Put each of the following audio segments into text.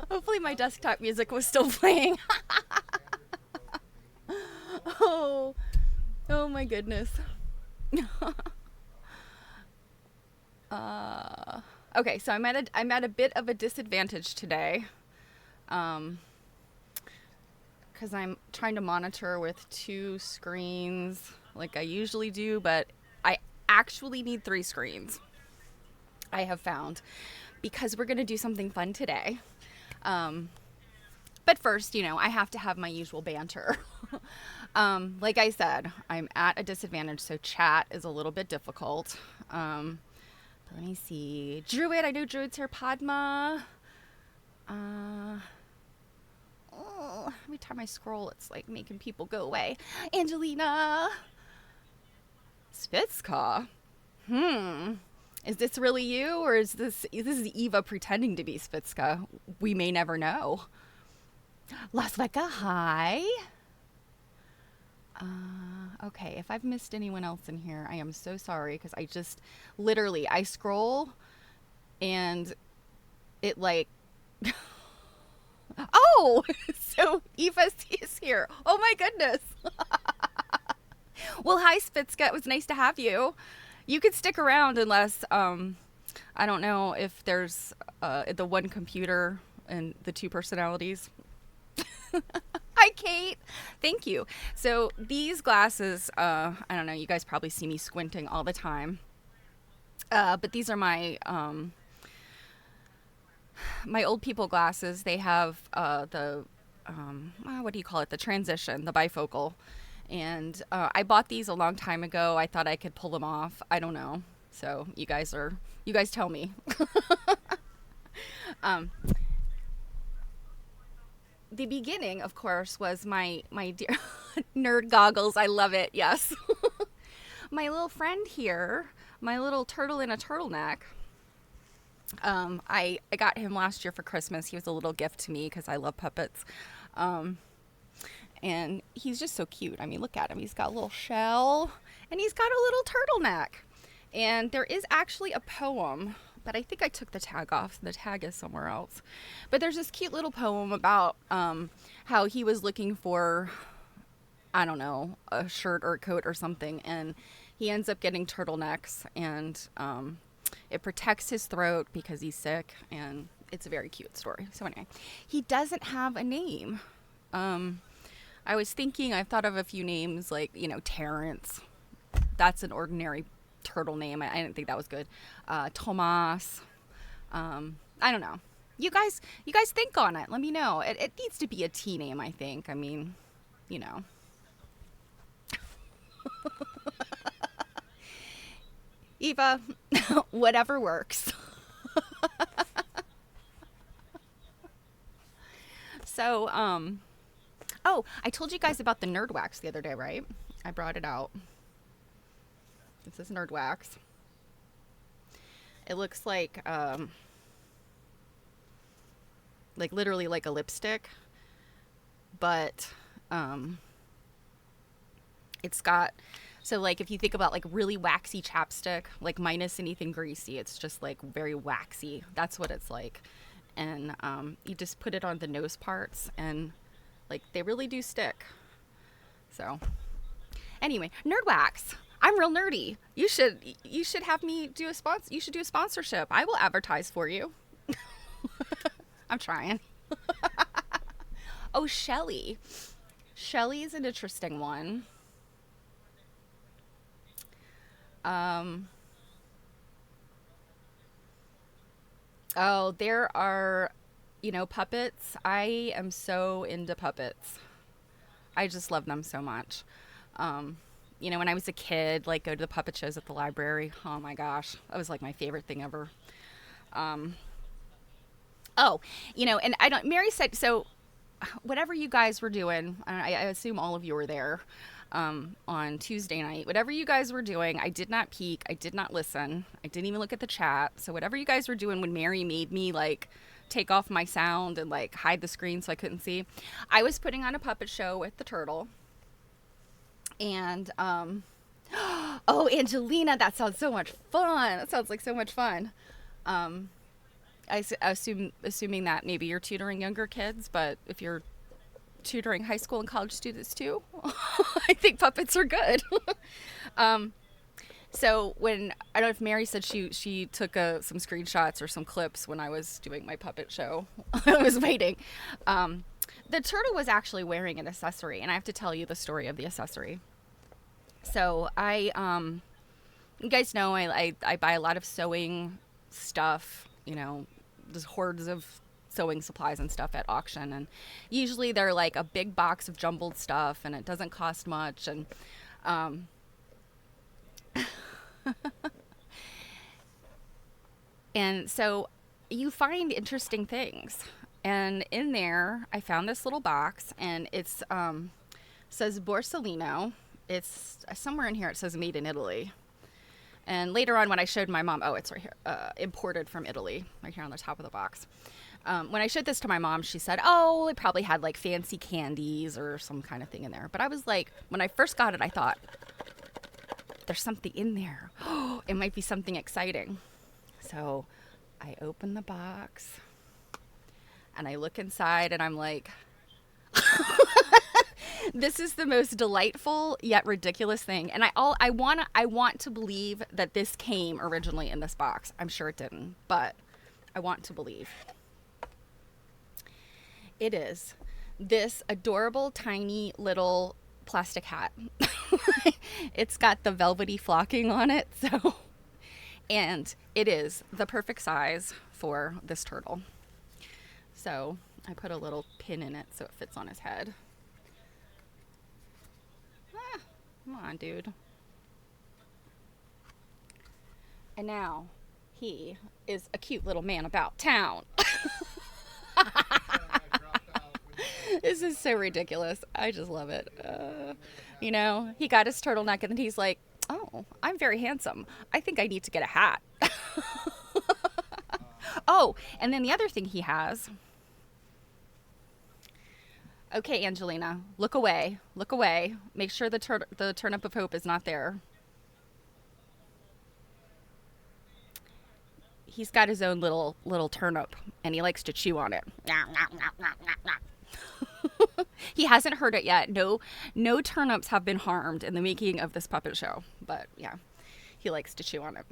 Hopefully my desktop music was still playing. Oh, oh my goodness. Uh, okay, so I'm at a bit of a disadvantage today, because I'm trying to monitor with two screens like I usually do, but I actually need three screens. I have found, because we're gonna do something fun today. Um, but first, I have to have my usual banter. Like I said, I'm at a disadvantage, so chat is a little bit difficult. But let me see. Druid, I know Druid's here. Padma. Every time I scroll, it's like making people go away. Angelina. Spitska. Is this really you, or is this Eva pretending to be Spitska? We may never know. Las Vegas, hi. Okay, if I've missed anyone else in here, I am so sorry, because I just literally I scroll and it like oh, so Eva is here. Oh my goodness. Well, hi Spitska. It was nice to have you. You could stick around unless I don't know if there's the one computer and the two personalities. Hi, Kate. Thank you. So these glasses, I don't know, you guys probably see me squinting all the time. But these are my old people glasses. They have what do you call it? The transition, the bifocal. And I bought these a long time ago. I thought I could pull them off. I don't know. So you guys tell me. um, the beginning, of course, was my dear nerd goggles. I love it. Yes. My little friend here, my little turtle in a turtleneck. I got him last year for Christmas. He was a little gift to me because I love puppets. And he's just so cute. I mean, look at him. He's got a little shell and he's got a little turtleneck. And there is actually a poem, but I think I took the tag off. The tag is somewhere else. But there's this cute little poem about how he was looking for, I don't know, a shirt or a coat or something. And he ends up getting turtlenecks, and it protects his throat because he's sick. And it's a very cute story. So anyway, he doesn't have a name. I was thinking, I've thought of a few names like, Terrence. That's an ordinary turtle name. I didn't think that was good. Tomas. I don't know. You guys think on it. Let me know. It needs to be a T name, I think. I mean, Eva, whatever works. So, oh, I told you guys about the nerd wax the other day, right? I brought it out. This is nerd wax. It looks like literally like a lipstick, but it's got, so like if you think about like really waxy chapstick, like minus anything greasy, it's just like very waxy. That's what it's like. And you just put it on the nose parts, and like they really do stick. So anyway, nerd wax. I'm real nerdy. You should have me do a sponsor. You should do a sponsorship. I will advertise for you. I'm trying. Oh, Shelly. Shelly is an interesting one. Oh, there are, puppets. I am so into puppets. I just love them so much. When I was a kid, like go to the puppet shows at the library. Oh my gosh, that was like my favorite thing ever. Oh, and Mary said, so whatever you guys were doing, I assume all of you were there on Tuesday night. Whatever you guys were doing, I did not peek. I did not listen. I didn't even look at the chat. So whatever you guys were doing when Mary made me like take off my sound and like hide the screen so I couldn't see, I was putting on a puppet show with the turtle. And oh, Angelina, that sounds so much fun. That sounds like so much fun. Assuming that maybe you're tutoring younger kids, but if you're tutoring high school and college students too, I think puppets are good. um, so when I don't know if Mary said she took some screenshots or some clips when I was doing my puppet show. I was waiting. The turtle was actually wearing an accessory, and I have to tell you the story of the accessory. So you guys know I buy a lot of sewing stuff, just hordes of sewing supplies and stuff at auction, and usually they're like a big box of jumbled stuff, and it doesn't cost much, and and so you find interesting things. And in there, I found this little box, and it's says Borsellino. It's somewhere in here. It says made in Italy. And later on, when I showed my mom, oh, it's right here, imported from Italy, right here on the top of the box. When I showed this to my mom, she said, oh, it probably had like fancy candies or some kind of thing in there. But I was like, when I first got it, I thought, there's something in there. Oh, it might be something exciting. So I open the box and I look inside, and I'm like, this is the most delightful yet ridiculous thing. And I want to believe that this came originally in this box. I'm sure it didn't, but I want to believe. It is this adorable, tiny little plastic hat. It's got the velvety flocking on it, and it is the perfect size for this turtle. So I put a little pin in it so it fits on his head. Come on, dude. And now he is a cute little man about town. This is so ridiculous. I just love it. He got his turtleneck, and then he's like, oh, I'm very handsome. I think I need to get a hat. Oh, and then the other thing he has. Okay, Angelina, look away. Look away. Make sure the turnip of hope is not there. He's got his own little turnip, and he likes to chew on it. He hasn't heard it yet. No turnips have been harmed in the making of this puppet show, but yeah, he likes to chew on it.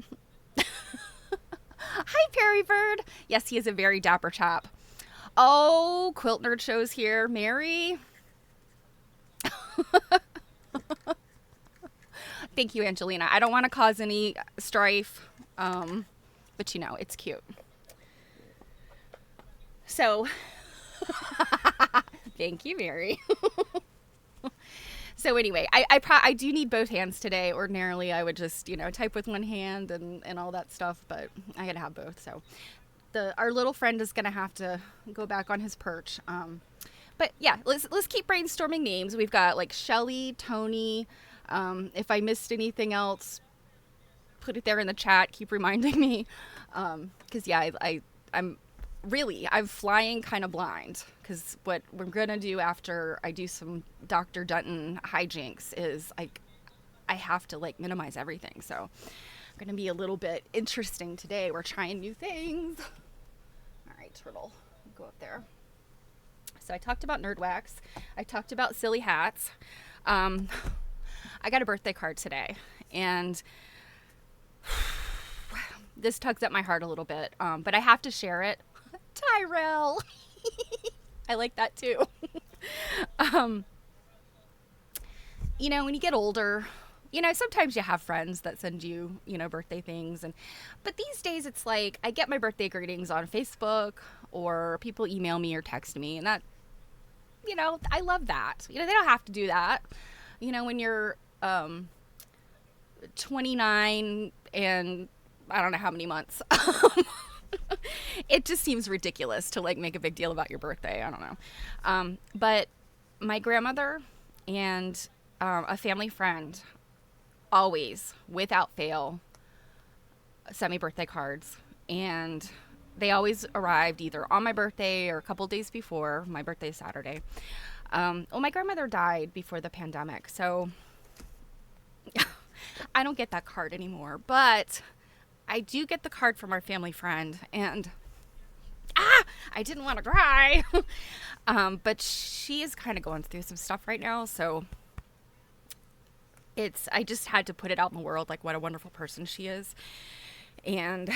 Hi, Perry Bird. Yes, he is a very dapper chap. Oh, Quilt Nerd Show's here. Mary. Thank you, Angelina. I don't want to cause any strife, but it's cute. So, thank you, Mary. So anyway, I do need both hands today. Ordinarily, I would just, type with one hand and all that stuff, but I gotta have both. So our little friend is gonna have to go back on his perch. But yeah, let's keep brainstorming names. We've got like Shelly, Tony. If I missed anything else, put it there in the chat. Keep reminding me, because yeah, I'm flying kind of blind, because what we're going to do after I do some Dr. Dunton hijinks is I have to minimize everything. So I'm going to be a little bit interesting today. We're trying new things. All right, turtle, go up there. So I talked about nerd wax. I talked about silly hats. I got a birthday card today, and this tugs at my heart a little bit, but I have to share it. Tyrell. I like that too. When you get older, sometimes you have friends that send you, birthday things, but these days it's like I get my birthday greetings on Facebook, or people email me or text me, and that, I love that. They don't have to do that. When you're 29 and I don't know how many months. It just seems ridiculous to make a big deal about your birthday. I don't know. But my grandmother and a family friend always, without fail, sent me birthday cards. And they always arrived either on my birthday or a couple days before. My birthday is Saturday. My grandmother died before the pandemic, so I don't get that card anymore. But I do get the card from our family friend, and I didn't want to cry. But she is kind of going through some stuff right now, so I just had to put it out in the world, like what a wonderful person she is, and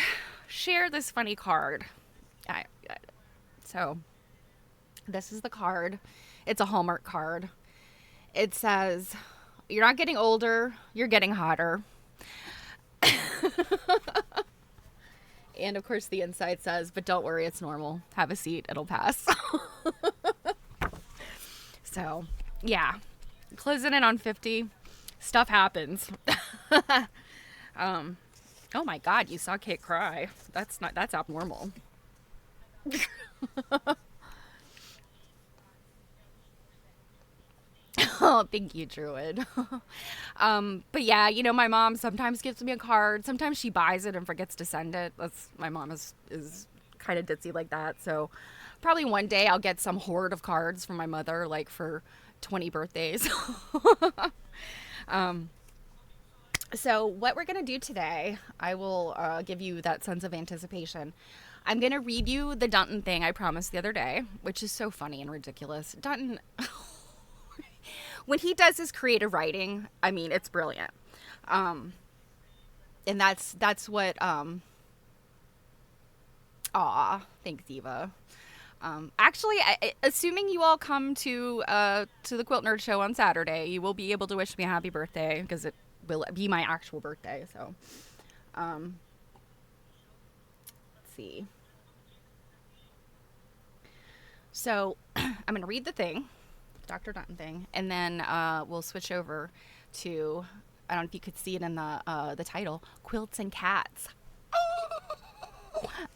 share this funny card. So this is the card. It's a Hallmark card. It says, "You're not getting older, you're getting hotter." And of course the inside says, "But don't worry, it's normal. Have a seat, it'll pass." So, yeah. Closing in on 50. Stuff happens. Oh my God, you saw Kate cry. That's abnormal. Oh, thank you, Druid. But yeah, my mom sometimes gives me a card. Sometimes she buys it and forgets to send it. My mom is kind of ditzy like that. So probably one day I'll get some hoard of cards from my mother, like for 20 birthdays. So what we're going to do today, I will give you that sense of anticipation. I'm going to read you the Dunton thing I promised the other day, which is so funny and ridiculous. Dunton, when he does his creative writing, I mean, it's brilliant. And that's what, thanks, Eva. Actually, assuming you all come to the Quilt Nerd Show on Saturday, you will be able to wish me a happy birthday, because it will be my actual birthday. So, let's see. So, I'm going to read the thing, Dr. Dunton thing, and then we'll switch over to, I don't know if you could see it in the title, Quilts and Cats.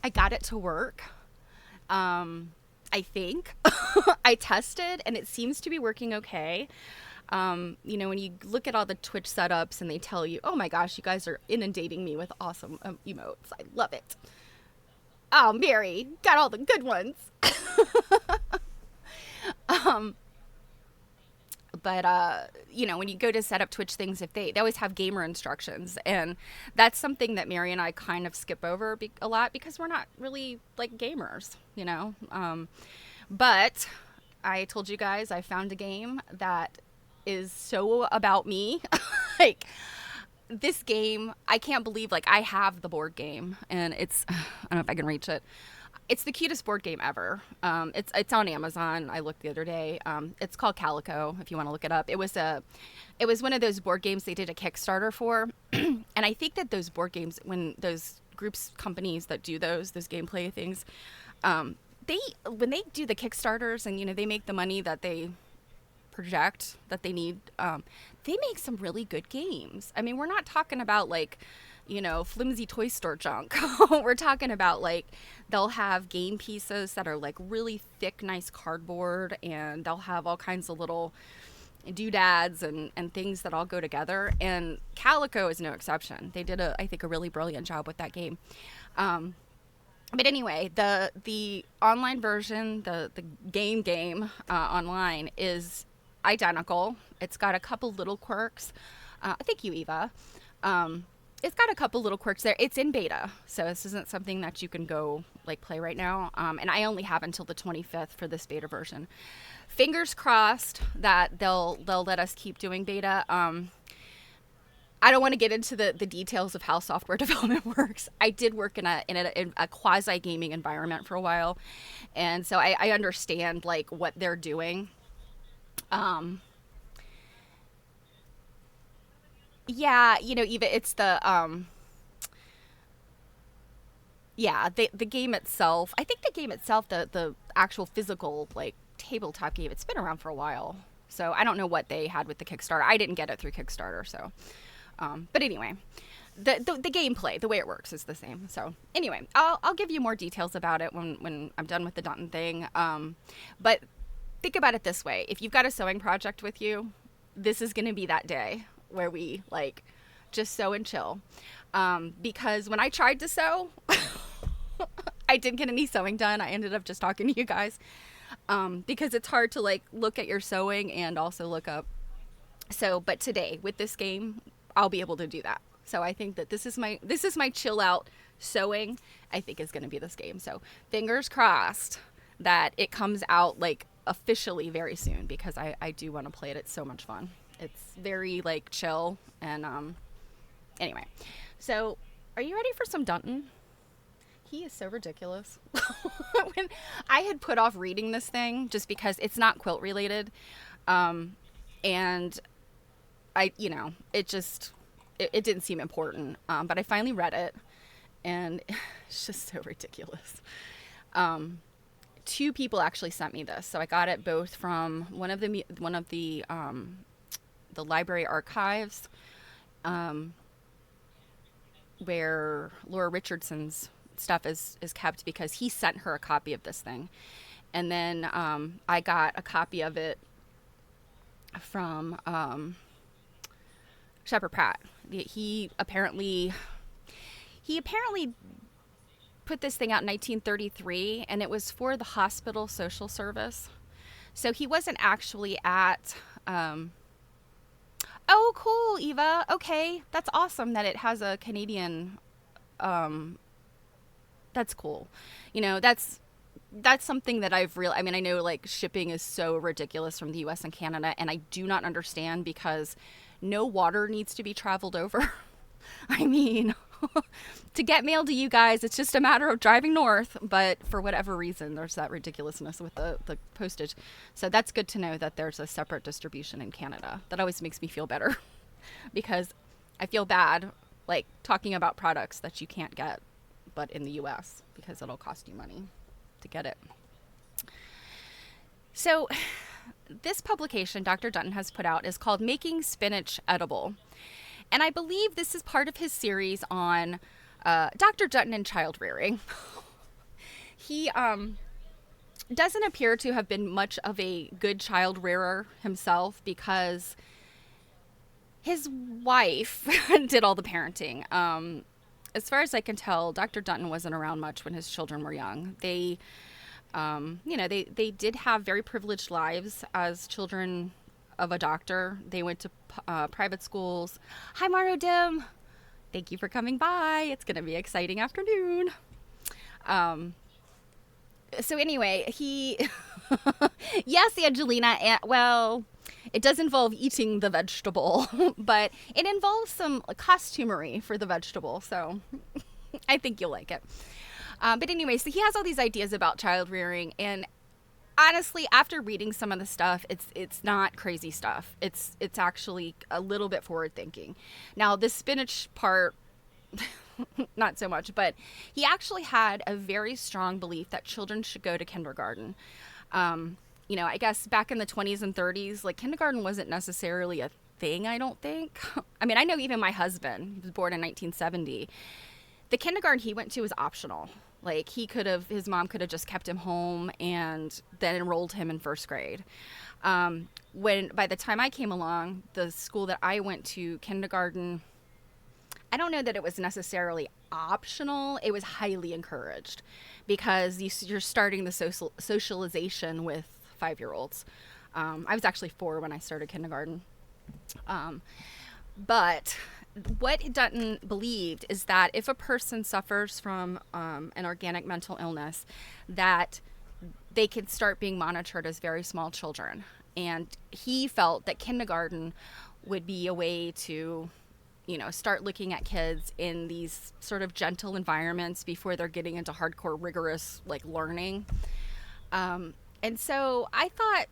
I got it to work. I think. I tested, and it seems to be working okay. When you look at all the Twitch setups and they tell you, "Oh my gosh, you guys are inundating me with awesome emotes. I love it." Oh, Mary, got all the good ones. But when you go to set up Twitch things, if they always have gamer instructions, and that's something that Mary and I kind of skip over a lot, because we're not really like gamers, but I told you guys I found a game that is so about me. Like, this game, I can't believe, like, I have the board game, and I don't know if I can reach it. It's the cutest board game ever. It's on Amazon. I looked the other day. It's called Calico, if you want to look it up. It was one of those board games they did a Kickstarter for. And I think that those board games, when those companies that do those gameplay things, when they do the Kickstarters and, they make the money that they project that they need, they make some really good games. I mean, we're not talking about like, flimsy toy store junk. We're talking about, like, they'll have game pieces that are like really thick, nice cardboard, and they'll have all kinds of little doodads and things that all go together. And Calico is no exception. They did I think a really brilliant job with that game. But anyway, the online version, the game online is identical. It's got a couple little quirks. Thank you, Eva. It's got a couple little quirks there. It's in beta, so this isn't something that you can go like play right now. And I only have until the 25th for this beta version. Fingers crossed that they'll let us keep doing beta. I don't want to get into the details of how software development works. I did work in a quasi gaming environment for a while, and so I understand like what they're doing. Yeah, Eva, it's the the game itself. I think the game itself, the actual physical like tabletop game, it's been around for a while. So I don't know what they had with the Kickstarter. I didn't get it through Kickstarter, so but anyway, the gameplay, the way it works is the same. So anyway, I'll give you more details about it when I'm done with the Dunton thing. But think about it this way. If you've got a sewing project with you, this is going to be that day where we like just sew and chill. Because when I tried to sew, I didn't get any sewing done. I ended up just talking to you guys. Because it's hard to like look at your sewing and also look up. So, but today with this game, I'll be able to do that. So I think that this is my chill out sewing, I think is going to be this game. So fingers crossed that it comes out like officially very soon, because I do want to play it. It's so much fun. It's very like chill. And anyway, so are you ready for some Dunton? He is so ridiculous. When I had put off reading this thing just because it's not quilt related, and I, it just it didn't seem important. But I finally read it, and it's just so ridiculous. Two people actually sent me this, so I got it both from one of the library archives, where Laura Richardson's stuff is kept, because he sent her a copy of this thing, and then I got a copy of it from Shepard Pratt. He apparently put this thing out in 1933, and it was for the hospital social service. So he wasn't actually at oh, cool, Eva. Okay, that's awesome that it has a Canadian. That's cool. That's something that I've I mean, I know like shipping is so ridiculous from the US and Canada, and I do not understand, because no water needs to be traveled over. I mean, to get mail to you guys, it's just a matter of driving north, but for whatever reason, there's that ridiculousness with the postage. So that's good to know that there's a separate distribution in Canada. That always makes me feel better, because I feel bad like talking about products that you can't get but in the US, because it'll cost you money to get it. So this publication Dr. Dunton has put out is called Making Spinach Edible. And I believe this is part of his series on Dr. Dunton and child rearing. He doesn't appear to have been much of a good child rearer himself, because his wife did all the parenting. As far as I can tell, Dr. Dunton wasn't around much when his children were young. They did have very privileged lives as children of a doctor. They went to private schools. Hi, Maro Dim. Thank you for coming by. It's going to be an exciting afternoon. So anyway, yes, Angelina, well, it does involve eating the vegetable, but it involves some costumery for the vegetable. So I think you'll like it. But anyway, so he has all these ideas about child rearing, and honestly, after reading some of the stuff, it's not crazy stuff. It's actually a little bit forward thinking. Now, the spinach part, not so much, but he actually had a very strong belief that children should go to kindergarten. I guess back in the 20s and 30s, like, kindergarten wasn't necessarily a thing, I don't think. I mean, I know even my husband, he was born in 1970, the kindergarten he went to was optional. Like, his mom could have just kept him home and then enrolled him in first grade. By the time I came along, the school that I went to, kindergarten, I don't know that it was necessarily optional. It was highly encouraged, because you're starting the socialization with 5-year-olds. I was actually 4 when I started kindergarten. But what Dunton believed is that if a person suffers from an organic mental illness, that they can start being monitored as very small children. And he felt that kindergarten would be a way to, start looking at kids in these sort of gentle environments before they're getting into hardcore, rigorous, like, learning. And so I thought,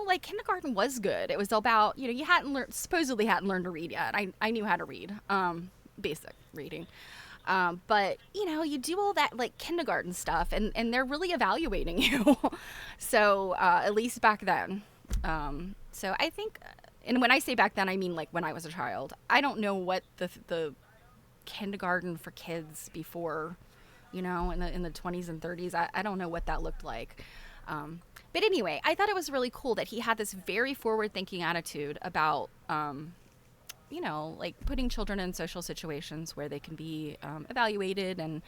like, kindergarten was good. It was about, you supposedly hadn't learned to read yet. I knew how to read, basic reading. But, you do all that, like, kindergarten stuff, and they're really evaluating you. So, at least back then. So I think, and when I say back then, I mean, like, when I was a child. I don't know what the kindergarten for kids before, in the 20s and 30s, I don't know what that looked like. But anyway, I thought it was really cool that he had this very forward-thinking attitude about, like, putting children in social situations where they can be evaluated and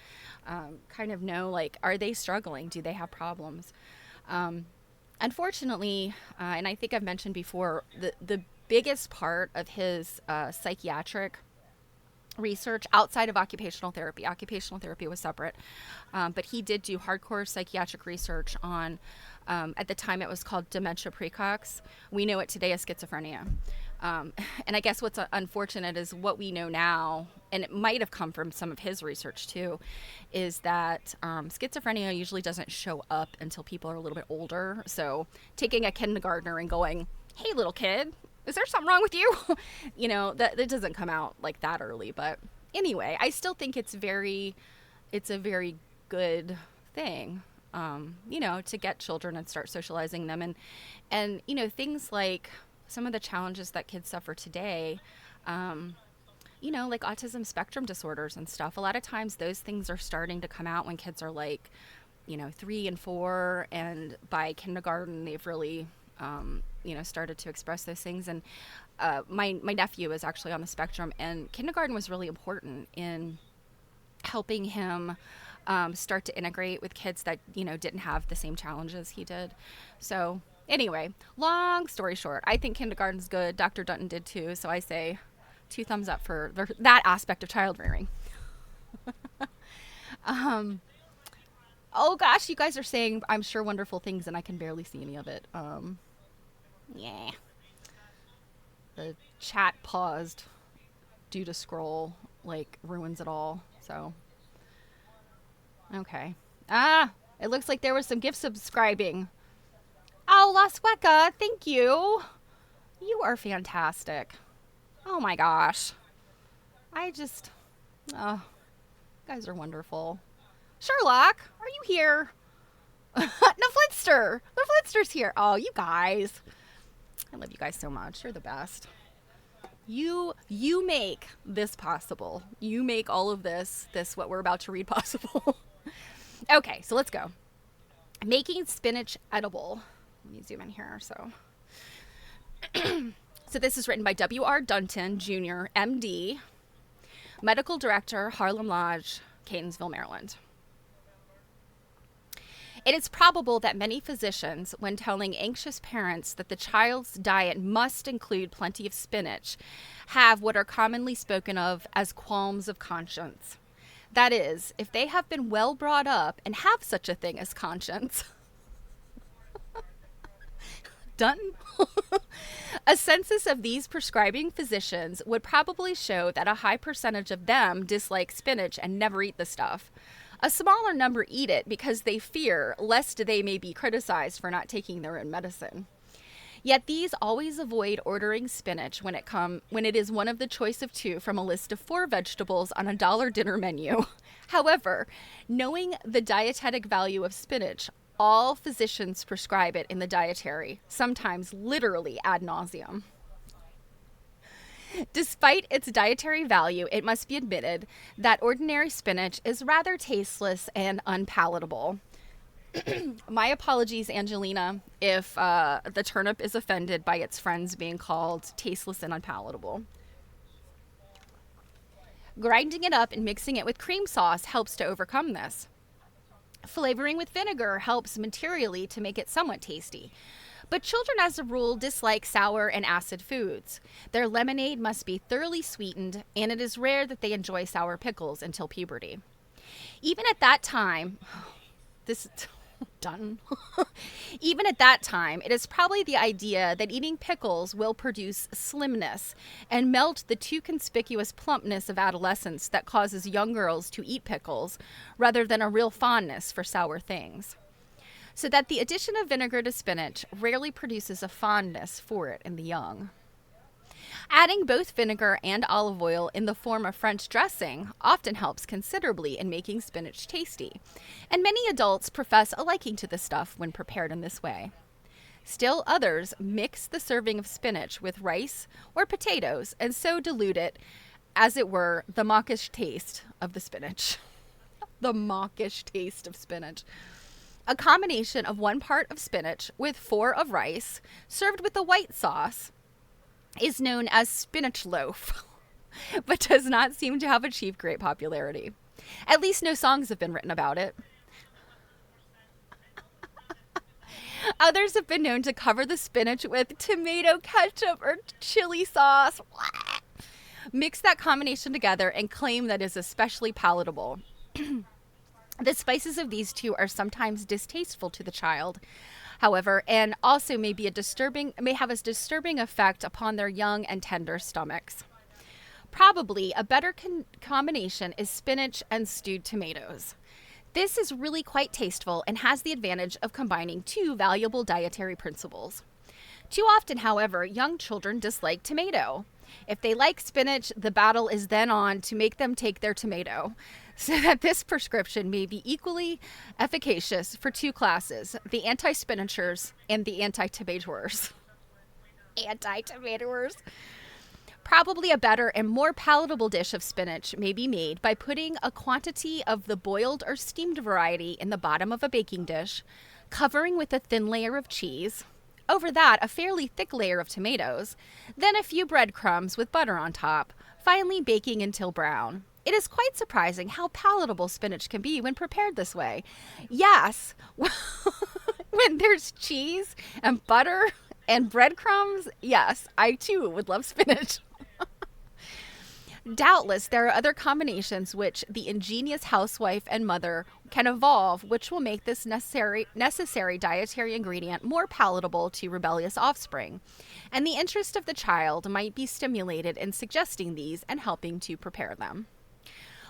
kind of know, like, are they struggling? Do they have problems? Unfortunately, and I think I've mentioned before, the biggest part of his psychiatric research outside of occupational therapy. Occupational therapy was separate, but he did do hardcore psychiatric research on, at the time it was called dementia precox. We know it today as schizophrenia. And I guess what's unfortunate is what we know now, and it might have come from some of his research too, is that schizophrenia usually doesn't show up until people are a little bit older. So taking a kindergartner and going, hey, little kid, is there something wrong with you? That doesn't come out like that early. But anyway, I still think it's a very good thing, to get children and start socializing them. And things like some of the challenges that kids suffer today, like autism spectrum disorders and stuff. A lot of times those things are starting to come out when kids are like, 3 and 4. And by kindergarten, they've really started to express those things. And my nephew is actually on the spectrum, and kindergarten was really important in helping him start to integrate with kids that didn't have the same challenges he did. So anyway, long story short, I think kindergarten's good. Dr. Dunton did too. So I say 2 thumbs up for that aspect of child rearing. Oh gosh, you guys are saying, I'm sure, wonderful things, and I can barely see any of it. Yeah. The chat paused due to scroll, ruins it all. So, okay. It looks like there was some gift subscribing. Oh, La Sueca, thank you. You are fantastic. Oh my gosh. You guys are wonderful. Sherlock, are you here? The Flintster's here. Oh, you guys. I love you guys so much. You're the best. You make this possible. You make all of this what we're about to read possible. Okay, so let's go. Making spinach edible. Let me zoom in here. So this is written by W.R. Dunton, Jr., M.D., Medical Director, Harlem Lodge, Catonsville, Maryland. It is probable that many physicians, when telling anxious parents that the child's diet must include plenty of spinach, have what are commonly spoken of as qualms of conscience. That is, if they have been well brought up and have such a thing as conscience. Dunton? A census of these prescribing physicians would probably show that a high percentage of them dislike spinach and never eat the stuff. A smaller number eat it because they fear lest they may be criticized for not taking their own medicine. Yet these always avoid ordering spinach when it is one of the choice of 2 from a list of 4 vegetables on a $1 dinner menu. However, knowing the dietetic value of spinach, all physicians prescribe it in the dietary, sometimes literally ad nauseum. Despite its dietary value, it must be admitted that ordinary spinach is rather tasteless and unpalatable. My apologies, Angelina, if the turnip is offended by its friends being called tasteless and unpalatable. Grinding it up and mixing it with cream sauce helps to overcome this. Flavoring with vinegar helps materially to make it somewhat tasty. But children, as a rule, dislike sour and acid foods. Their lemonade must be thoroughly sweetened, and it is rare that they enjoy sour pickles until puberty. Even at that time, Even at that time, it is probably the idea that eating pickles will produce slimness and melt the too conspicuous plumpness of adolescence that causes young girls to eat pickles, rather than a real fondness for sour things. So that the addition of vinegar to spinach rarely produces a fondness for it in the young. Adding both vinegar and olive oil in the form of French dressing often helps considerably in making spinach tasty, and many adults profess a liking to the stuff when prepared in this way. Still others mix the serving of spinach with rice or potatoes and so dilute it, as it were, the mawkish taste of the spinach. The mawkish taste of spinach. A combination of 1 part of spinach with 4 of rice, served with a white sauce, is known as spinach loaf, but does not seem to have achieved great popularity. At least no songs have been written about it. Others have been known to cover the spinach with tomato ketchup or chili sauce. Mix that combination together and claim that is especially palatable. The spices of these two are sometimes distasteful to the child, however, and also may have a disturbing effect upon their young and tender stomachs. Probably a better combination is spinach and stewed tomatoes. This is really quite tasteful and has the advantage of combining two valuable dietary principles. Too often, however, young children dislike tomato. If they like spinach, the battle is then on to make them take their tomato, so that this prescription may be equally efficacious for two classes, the anti-spinachers and the anti-tomatoers. Anti-tomatoers. Probably a better and more palatable dish of spinach may be made by putting a quantity of the boiled or steamed variety in the bottom of a baking dish, covering with a thin layer of cheese, over that a fairly thick layer of tomatoes, then a few breadcrumbs with butter on top, finally baking until brown. It is quite surprising how palatable spinach can be when prepared this way. Yes, when there's cheese and butter and breadcrumbs, yes, I too would love spinach. Doubtless, there are other combinations which the ingenious housewife and mother can evolve, which will make this necessary dietary ingredient more palatable to rebellious offspring. And the interest of the child might be stimulated in suggesting these and helping to prepare them.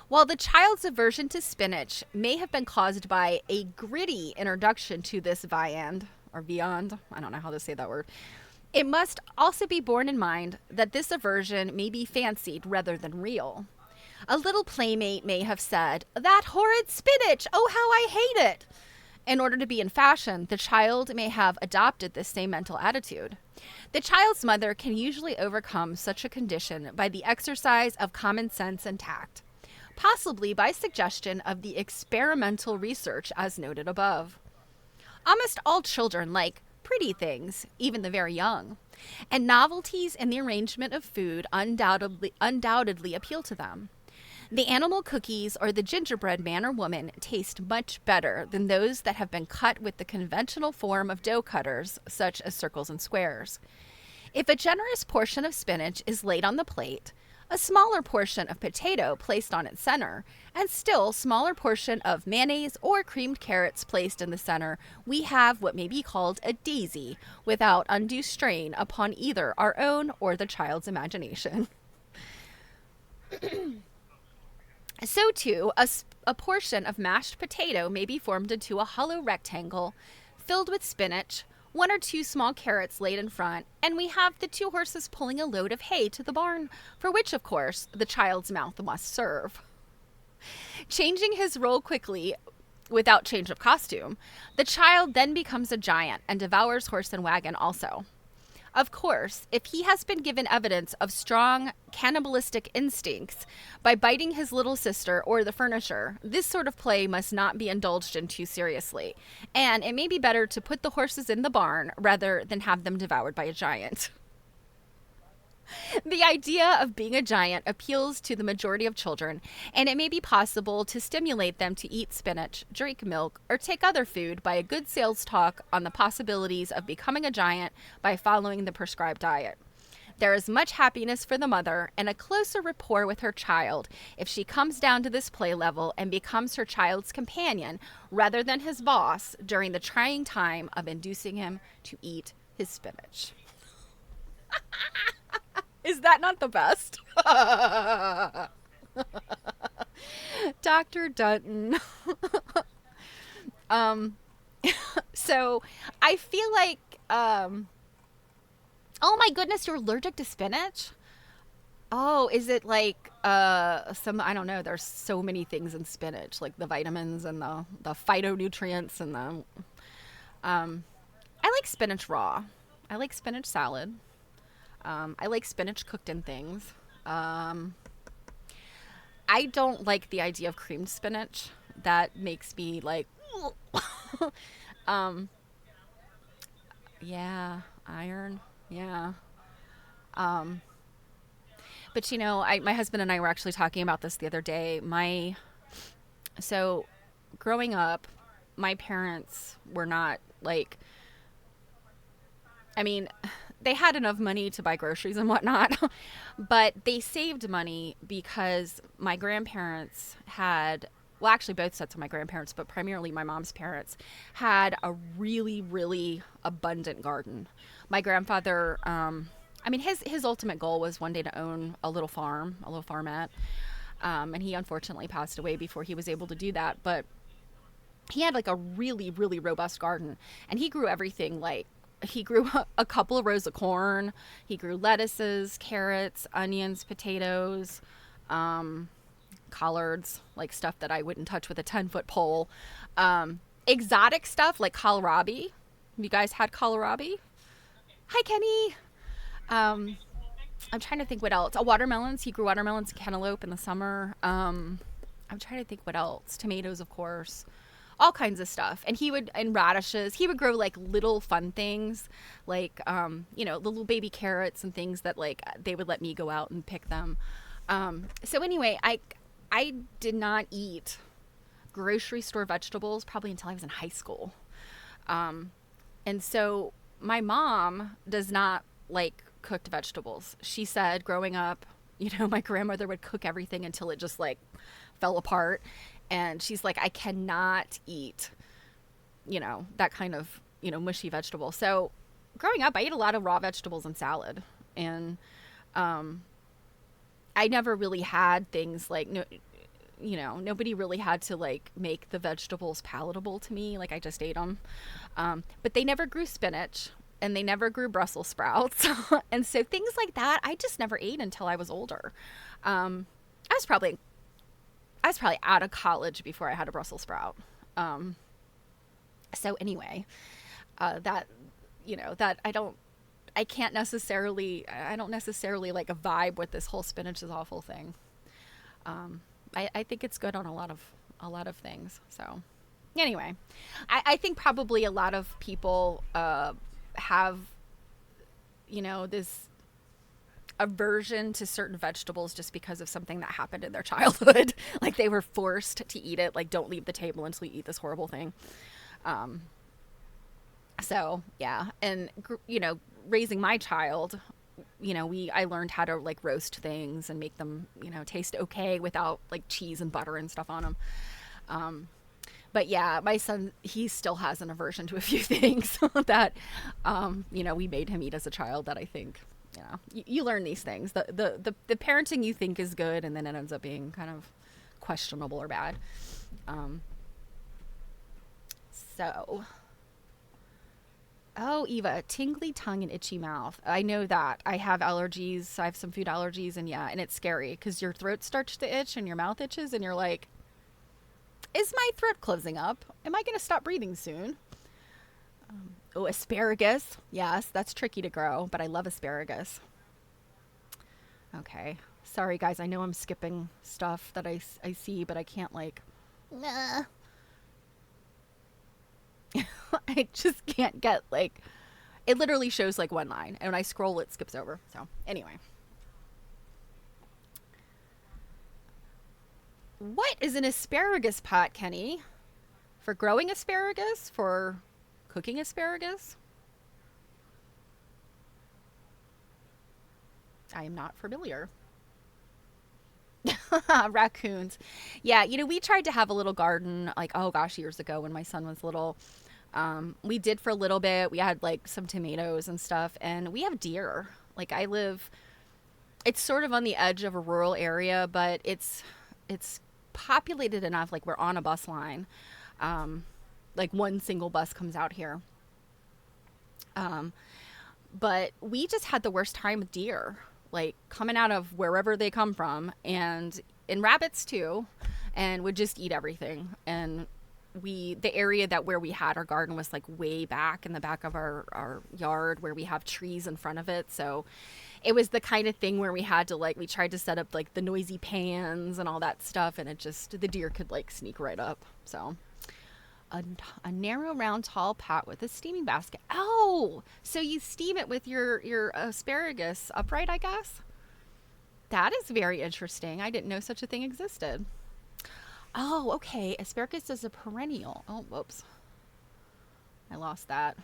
While the child's aversion to spinach may have been caused by a gritty introduction to this viand, or viand, I don't know how to say that word, it must also be borne in mind that this aversion may be fancied rather than real. A little playmate may have said, "That horrid spinach! Oh, how I hate it!" In order to be in fashion, the child may have adopted this same mental attitude. The child's mother can usually overcome such a condition by the exercise of common sense and tact, possibly by suggestion of the experimental research as noted above. Almost all children like pretty things, even the very young, and novelties in the arrangement of food undoubtedly appeal to them. The animal cookies or the gingerbread man or woman taste much better than those that have been cut with the conventional form of dough cutters, such as circles and squares. If a generous portion of spinach is laid on the plate, a smaller portion of potato placed on its center, and still smaller portion of mayonnaise or creamed carrots placed in the center, we have what may be called a daisy without undue strain upon either our own or the child's imagination. So too, a portion of mashed potato may be formed into a hollow rectangle filled with spinach, one or two small carrots laid in front, and we have the two horses pulling a load of hay to the barn, for which, of course, the child's mouth must serve. Changing his role quickly, without change of costume, the child then becomes a giant and devours horse and wagon also. Of course, if he has been given evidence of strong cannibalistic instincts by biting his little sister or the furniture, this sort of play must not be indulged in too seriously, and it may be better to put the horses in the barn rather than have them devoured by a giant. The idea of being a giant appeals to the majority of children, and it may be possible to stimulate them to eat spinach, drink milk, or take other food by a good sales talk on the possibilities of becoming a giant by following the prescribed diet. There is much happiness for the mother and a closer rapport with her child if she comes down to this play level and becomes her child's companion rather than his boss during the trying time of inducing him to eat his spinach. Is that not the best? Dr. Dunton. So I feel like, oh my goodness, you're allergic to spinach? Oh, is it like I don't know, there's so many things in spinach, like the vitamins and the phytonutrients and I like spinach raw. I like spinach salad. I like spinach cooked in things. I don't like the idea of creamed spinach. That makes me like, yeah, iron, yeah. But you know, my husband and I were actually talking about this the other day. So growing up, my parents were not like, I mean, they had enough money to buy groceries and whatnot, but they saved money because my grandparents had, well, actually both sets of my grandparents, but primarily my mom's parents, had a really, really abundant garden. My grandfather, I mean, his ultimate goal was one day to own a little farm, a little farmette. And he unfortunately passed away before he was able to do that. But he had like a really, really robust garden, and he grew everything. Like, he grew a couple of rows of corn, he grew lettuces, carrots, onions, potatoes, collards, like stuff that I wouldn't touch with a 10-foot pole. Exotic stuff like kohlrabi. You guys had kohlrabi? Hi, Kenny. Um, I'm trying to think what else. Watermelons. He grew watermelons, cantaloupe in the summer. I'm trying to think what else. Tomatoes, of course. All kinds of stuff. And and radishes. He would grow like little fun things, like, little baby carrots and things that like they would let me go out and pick them. So anyway, I did not eat grocery store vegetables probably until I was in high school. And so my mom does not like cooked vegetables. She said growing up, my grandmother would cook everything until it just like fell apart. And she's like, I cannot eat, that kind of, mushy vegetable. So growing up, I ate a lot of raw vegetables and salad. And I never really had things like, nobody really had to like make the vegetables palatable to me. Like, I just ate them. But they never grew spinach, and they never grew Brussels sprouts. And so things like that, I just never ate until I was older. I was probably out of college before I had a Brussels sprout. So anyway, that I don't necessarily like a vibe with this whole spinach is awful thing. I think it's good on a lot of things. So anyway, I think probably a lot of people have, this aversion to certain vegetables just because of something that happened in their childhood. Like, they were forced to eat it. Like, don't leave the table until you eat this horrible thing. So yeah. And, raising my child, I learned how to like roast things and make them, taste okay without like cheese and butter and stuff on them. But yeah, my son, he still has an aversion to a few things that, we made him eat as a child that I think, you learn these things. The parenting you think is good, and then it ends up being kind of questionable or bad. Oh, Eva, tingly tongue and itchy mouth. I know that. I have allergies. I have some food allergies, and yeah, and it's scary because your throat starts to itch and your mouth itches, and you're like, is my throat closing up? Am I going to stop breathing soon? Asparagus. Yes, that's tricky to grow, but I love asparagus. Okay. Sorry, guys. I know I'm skipping stuff that I see, but I can't like... Nah. I just can't get like... It literally shows like one line, and when I scroll, it skips over. So anyway. What is an asparagus pot, Kenny? For growing asparagus? For cooking asparagus? I am not familiar. Raccoons. Yeah, we tried to have a little garden like, oh gosh, years ago when my son was little. We did for a little bit. We had like some tomatoes and stuff, and we have deer. Like, it's sort of on the edge of a rural area, but it's populated enough. Like, we're on a bus line. Like, one single bus comes out here. But we just had the worst time with deer, like coming out of wherever they come from, and rabbits too, and would just eat everything. And the area where we had our garden was like way back in the back of our yard where we have trees in front of it. So it was the kind of thing where we had to we tried to set up like the noisy pans and all that stuff, and the deer could like sneak right up. So a narrow, round, tall pot with a steaming basket. Oh, so you steam it with your asparagus upright, I guess? That is very interesting. I didn't know such a thing existed. Oh, okay. Asparagus is a perennial. Oh, whoops. I lost that.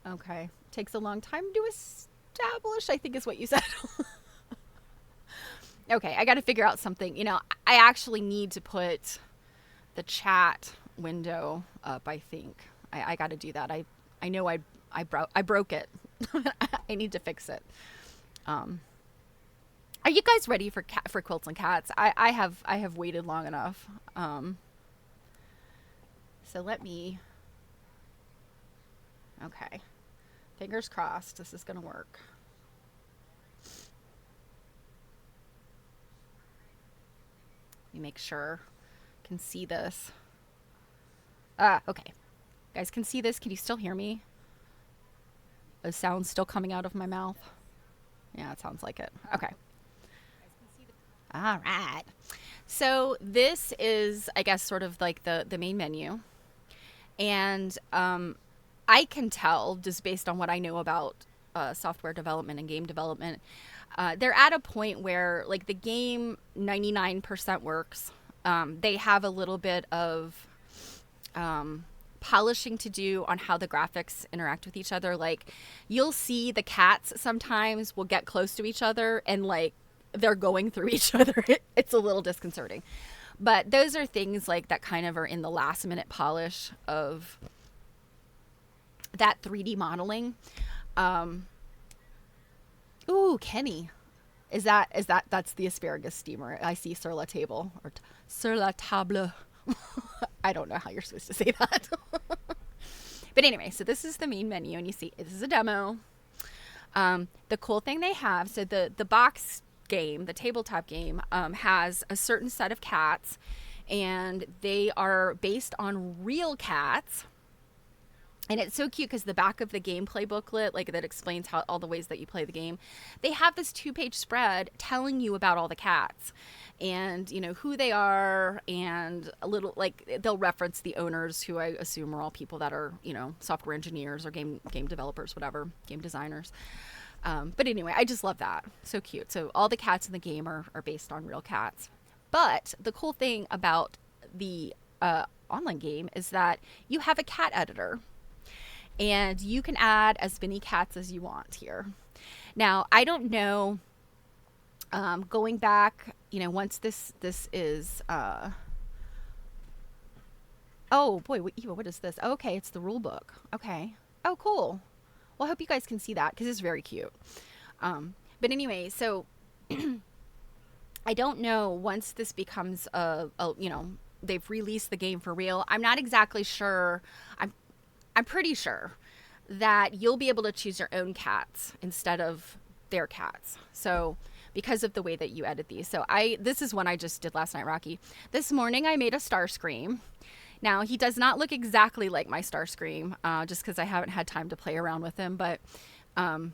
Okay. Takes a long time to establish, I think is what you said. Okay, I got to figure out something. You know, I actually need to put the chat window up, I think. I got to do that. I know I broke it. I need to fix it. Are you guys ready for quilts and cats? I have waited long enough. So let me. Okay, fingers crossed. This is gonna work. Let me make sure I can see this. Okay. You guys can see this. Can you still hear me? The sound's still coming out of my mouth. Yeah, it sounds like it. Okay. All right. So this is, I guess, sort of like the main menu. And I can tell, just based on what I know about software development and game development, they're at a point where, like, the game 99% works. They have a little bit of polishing to do on how the graphics interact with each other. Like, you'll see the cats sometimes will get close to each other and, like, they're going through each other. It's a little disconcerting. But those are things like that kind of are in the last minute polish of that 3D modeling. Ooh, Kenny. That's the asparagus steamer. I see sur la table or sur la table. I don't know how you're supposed to say that. But anyway, so this is the main menu, and you see this is a demo. The cool thing they have, so the box game, the tabletop game, has a certain set of cats, and they are based on real cats. And it's so cute because the back of the gameplay booklet, like, that explains how all the ways that you play the game, they have this 2-page spread telling you about all the cats and, you know, who they are, and a little, like, they'll reference the owners, who I assume are all people that are, you know, software engineers or game developers, whatever, game designers. But anyway, I just love that. So cute. So all the cats in the game are based on real cats. But the cool thing about the online game is that you have a cat editor. And you can add as many cats as you want here. Now, I don't know, going back, you know, once this is, oh boy, what is this? Okay, it's the rule book. Okay. Oh, cool. Well, I hope you guys can see that because it's very cute. But anyway, so I don't know, once this becomes you know, they've released the game for real. I'm not exactly sure. I'm pretty sure that you'll be able to choose your own cats instead of their cats. So because of the way that you edit these. So this is one I just did last night, Rocky. This morning I made a Starscream. Now, he does not look exactly like my Starscream, just because I haven't had time to play around with him. But my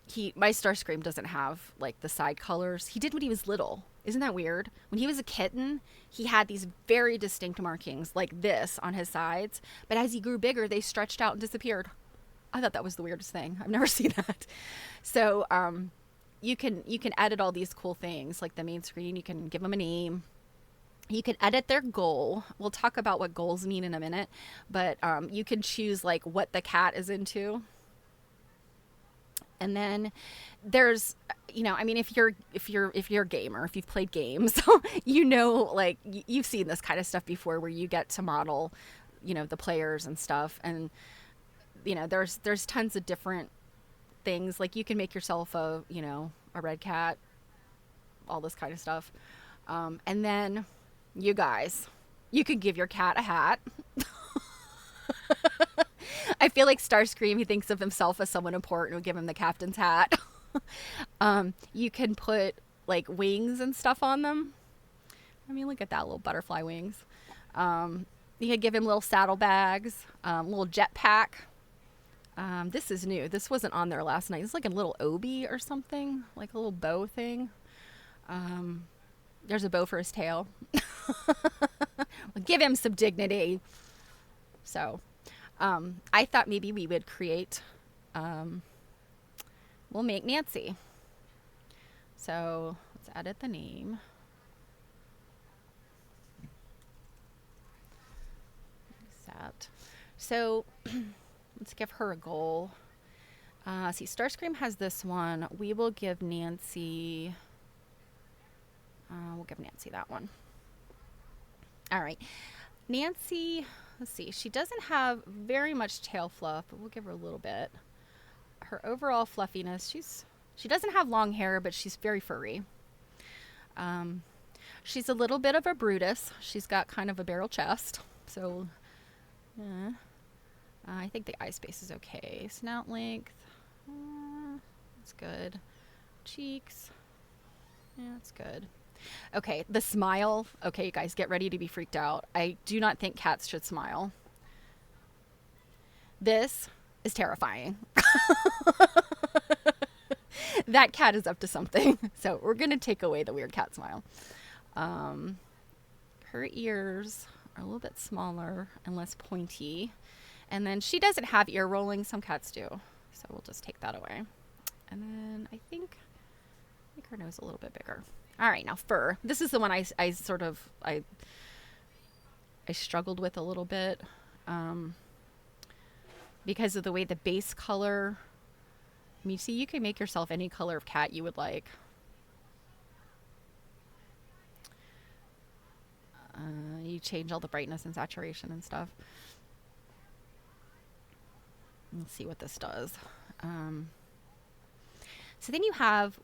Starscream doesn't have, like, the side colors. He did when he was little. Isn't that weird? When he was a kitten, he had these very distinct markings like this on his sides. But as he grew bigger, they stretched out and disappeared. I thought that was the weirdest thing. I've never seen that. So you can edit all these cool things, like the main screen. You can give them a name. You can edit their goal. We'll talk about what goals mean in a minute. But you can choose, like, what the cat is into. And then there's, you know, I mean, if you're a gamer, if you've played games, you know, like, you've seen this kind of stuff before, where you get to model, you know, the players and stuff. And, you know, there's tons of different things. Like, you can make yourself a red cat, all this kind of stuff. And then you guys, you could give your cat a hat. I feel like Starscream, he thinks of himself as someone important, would give him the captain's hat. You can put, like, wings and stuff on them. I mean, look at that, little butterfly wings. You could give him little saddlebags, little jetpack. This is new. This wasn't on there last night. It's like a little obi or something, like a little bow thing. There's a bow for his tail. Give him some dignity. So I thought maybe we would create, we'll make Nancy. So let's edit the name. Accept. So let's give her a goal. See, Starscream has this one. We will give Nancy... we'll give Nancy that one. All right. Nancy, let's see. She doesn't have very much tail fluff, but we'll give her a little bit. Her overall fluffiness, she doesn't have long hair, but she's very furry. She's a little bit of a Brutus. She's got kind of a barrel chest. So, I think the eye space is okay. Snout length, that's good. Cheeks, yeah, that's good. Okay, the smile. Okay, you guys, get ready to be freaked out. I do not think cats should smile. This is terrifying. That cat is up to something. So we're going to take away the weird cat smile. Her ears are a little bit smaller and less pointy. And then she doesn't have ear rolling. Some cats do. So we'll just take that away. And then I think her nose a little bit bigger. All right, now fur. This is the one I struggled with a little bit because of the way the base color. I mean, see, you can make yourself any color of cat you would like. You change all the brightness and saturation and stuff. Let's see what this does. So then you have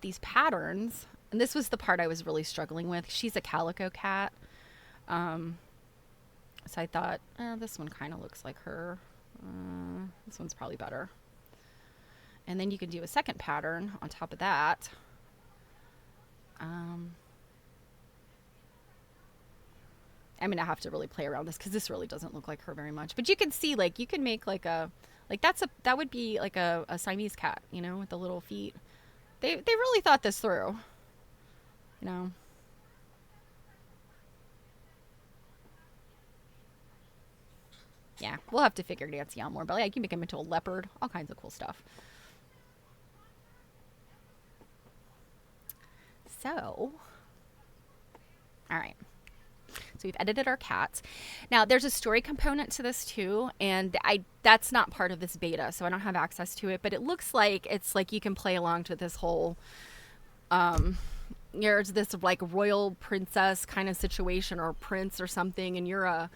these patterns. And this was the part I was really struggling with. She's a calico cat. So I thought, this one kind of looks like her. This one's probably better. And then you can do a second pattern on top of that. I'm going to have to really play around this because this really doesn't look like her very much. But you can see, like, you can make like a, like that would be like a Siamese cat, you know, with the little feet. They really thought this through, you know. Yeah, we'll have to figure Nancy out more. But yeah, you can make him into a leopard, all kinds of cool stuff. So, all right. So we've edited our cats. Now there's a story component to this too, and that's not part of this beta, so I don't have access to it, but it looks like it's like you can play along to this whole there's this like royal princess kind of situation or prince or something, and you're a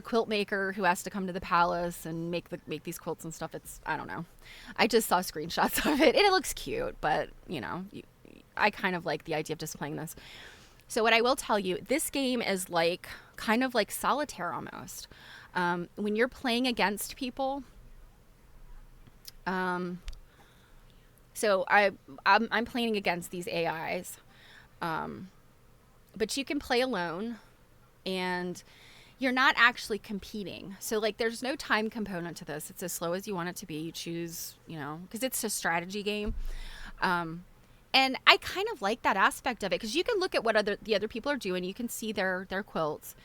quilt maker who has to come to the palace and make these quilts and stuff. I don't know. I just saw screenshots of it and it looks cute, but you know, I kind of like the idea of just playing this. So what I will tell you, this game is like kind of like solitaire almost. When you're playing against people, so I'm playing against these AIs, but you can play alone, and you're not actually competing. So like there's no time component to this. It's as slow as you want it to be. You choose, you know, because it's a strategy game. And I kind of like that aspect of it because you can look at what the other people are doing. You can see their quilts,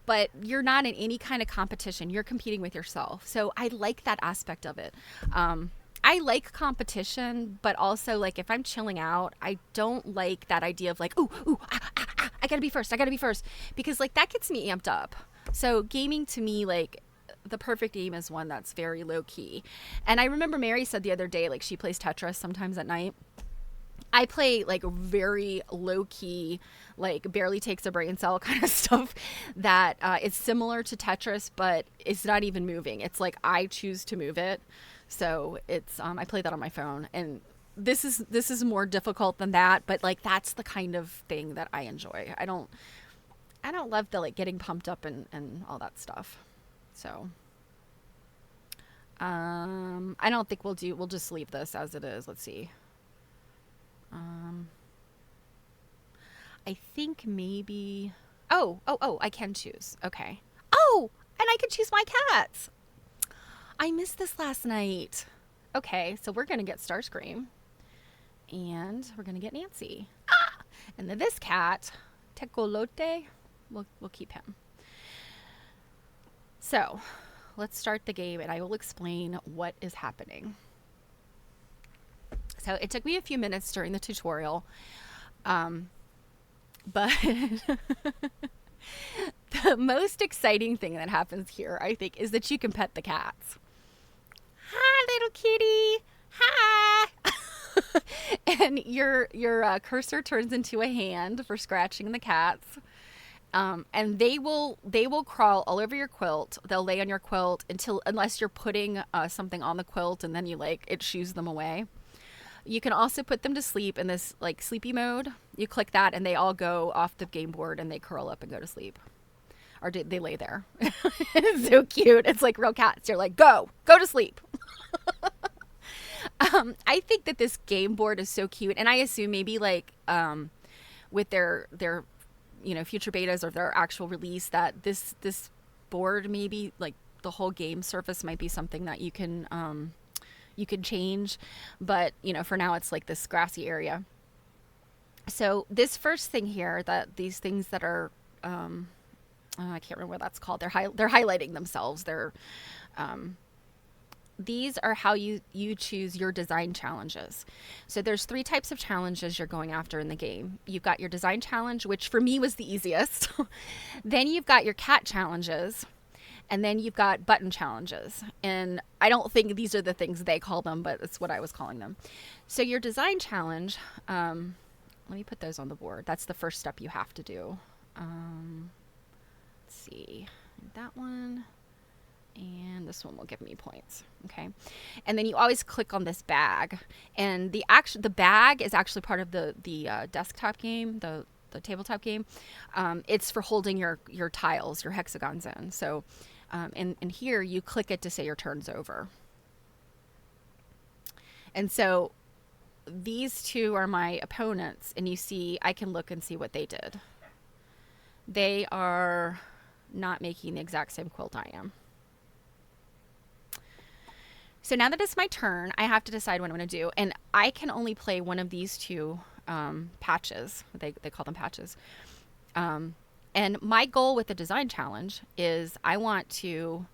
but you're not in any kind of competition. You're competing with yourself. So I like that aspect of it. I like competition, but also like if I'm chilling out, I don't like that idea of like, I gotta be first, because like that gets me amped up. So gaming to me, like the perfect game is one that's very low key. And I remember Mary said the other day, like she plays Tetris sometimes at night. I play like very low key, like barely takes a brain cell kind of stuff that is similar to Tetris, but it's not even moving. It's like I choose to move it. So it's I play that on my phone, and this is more difficult than that, but like that's the kind of thing that I enjoy. I don't love the like getting pumped up and all that stuff. So I don't think we'll just leave this as it is. Let's see. I think maybe, oh, I can choose. Okay. Oh, and I can choose my cats. I missed this last night. Okay, so we're going to get Starscream, and we're going to get Nancy. And then this cat, Tecolote, we'll keep him. So let's start the game, and I will explain what is happening. So it took me a few minutes during the tutorial, but the most exciting thing that happens here, I think, is that you can pet the cats. Hi, little kitty. Hi. And your cursor turns into a hand for scratching the cats. And they will crawl all over your quilt. They'll lay on your quilt unless you're putting something on the quilt, and then it shoos them away. You can also put them to sleep in this like sleepy mode. You click that, and they all go off the game board, and they curl up and go to sleep, or they lay there. It's so cute. It's like real cats. You're like, go to sleep. I think that this game board is so cute, and I assume maybe like with their future betas or their actual release, that this board, maybe like the whole game surface might be something that you can change, but for now it's like this grassy area. So this first thing here, that these things that are I can't remember what that's called, they're highlighting themselves. These are how you choose your design challenges. So there's 3 types of challenges you're going after in the game. You've got your design challenge, which for me was the easiest. Then you've got your cat challenges, and then you've got button challenges. And I don't think these are the things they call them, but it's what I was calling them. So your design challenge, let me put those on the board. That's the first step you have to do. Let's see, that one. And this one will give me points. Okay. And then you always click on this bag, and the bag is actually part of the desktop game, the tabletop game. It's for holding your tiles, your hexagons in. So, and here you click it to say your turn's over. And so these 2 are my opponents, and you see, I can look and see what they did. They are not making the exact same quilt I am. So now that it's my turn, I have to decide what I'm going to do. And I can only play one of these 2 patches. They call them patches. And my goal with the design challenge is I want to,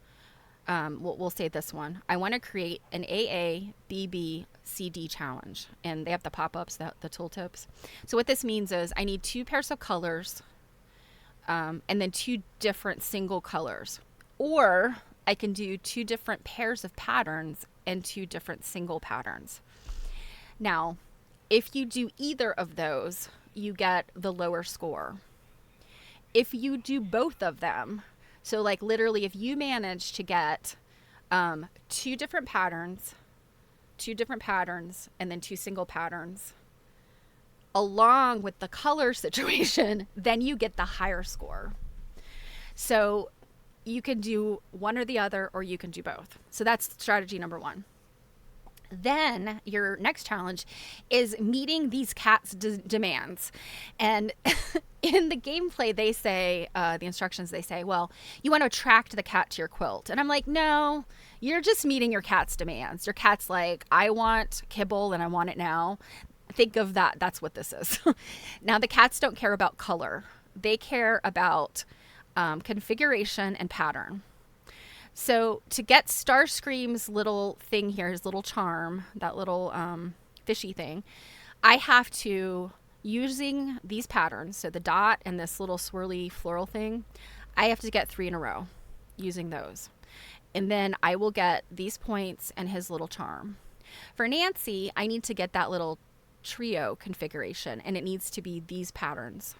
we'll say this one. I want to create an AA, BB, CD challenge. And they have the pop-ups, the tooltips. So what this means is I need 2 pairs of colors, and then 2 different single colors. Or I can do 2 different pairs of patterns and 2 different single patterns. Now, if you do either of those, you get the lower score. If you do both of them, so like literally if you manage to get 2 different patterns, and then 2 single patterns, along with the color situation, then you get the higher score. So you can do one or the other, or you can do both. So that's strategy number 1. Then your next challenge is meeting these cats' demands. And in the gameplay, they say, the instructions, they say, well, you want to attract the cat to your quilt. And I'm like, no, you're just meeting your cat's demands. Your cat's like, I want kibble and I want it now. Think of that. That's what this is. Now, the cats don't care about color. They care about configuration and pattern. So to get Starscream's little thing here, his little charm, that little fishy thing, I have to, using these patterns, so the dot and this little swirly floral thing, I have to get 3 in a row using those. And then I will get these points and his little charm. For Nancy, I need to get that little trio configuration, and it needs to be these patterns.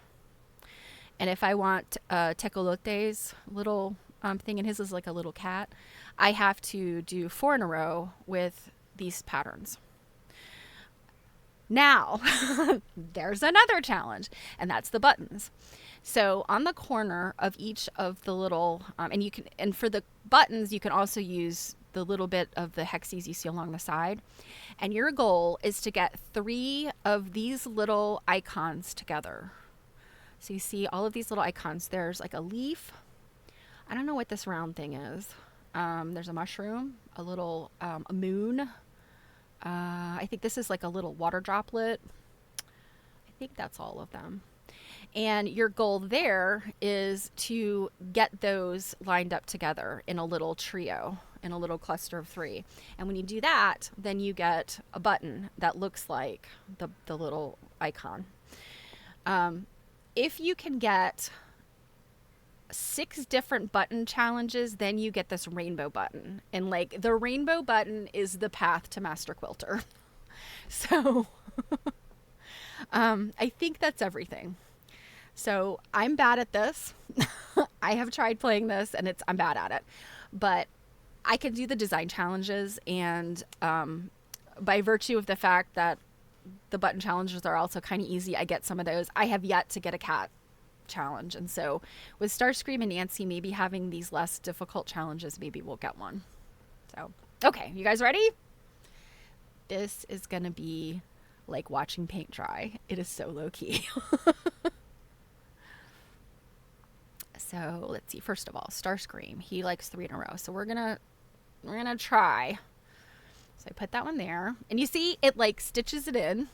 And if I want Tecolote's little thing, and his is like a little cat, I have to do 4 in a row with these patterns. Now, there's another challenge, and that's the buttons. So on the corner of each of the little, and for the buttons, you can also use the little bit of the hexes you see along the side. And your goal is to get 3 of these little icons together. So you see all of these little icons. There's like a leaf. I don't know what this round thing is. There's a mushroom, a little, a moon. I think this is like a little water droplet. I think that's all of them. And your goal there is to get those lined up together in a little trio, in a little cluster of 3. And when you do that, then you get a button that looks like the little icon. If you can get 6 different button challenges, then you get this rainbow button. And like the rainbow button is the path to master quilter. So I think that's everything. So I'm bad at this. I have tried playing this and I'm bad at it. But I can do the design challenges, and by virtue of the fact that the button challenges are also kind of easy, I get some of those. I have yet to get a cat challenge, and so with Starscream and Nancy maybe having these less difficult challenges, maybe we'll get one. So okay, you guys ready? This is gonna be like watching paint dry. It is so low-key. So let's see, first of all, Starscream, he likes 3 in a row, so we're gonna try. So I put that one there, and you see it like stitches it in,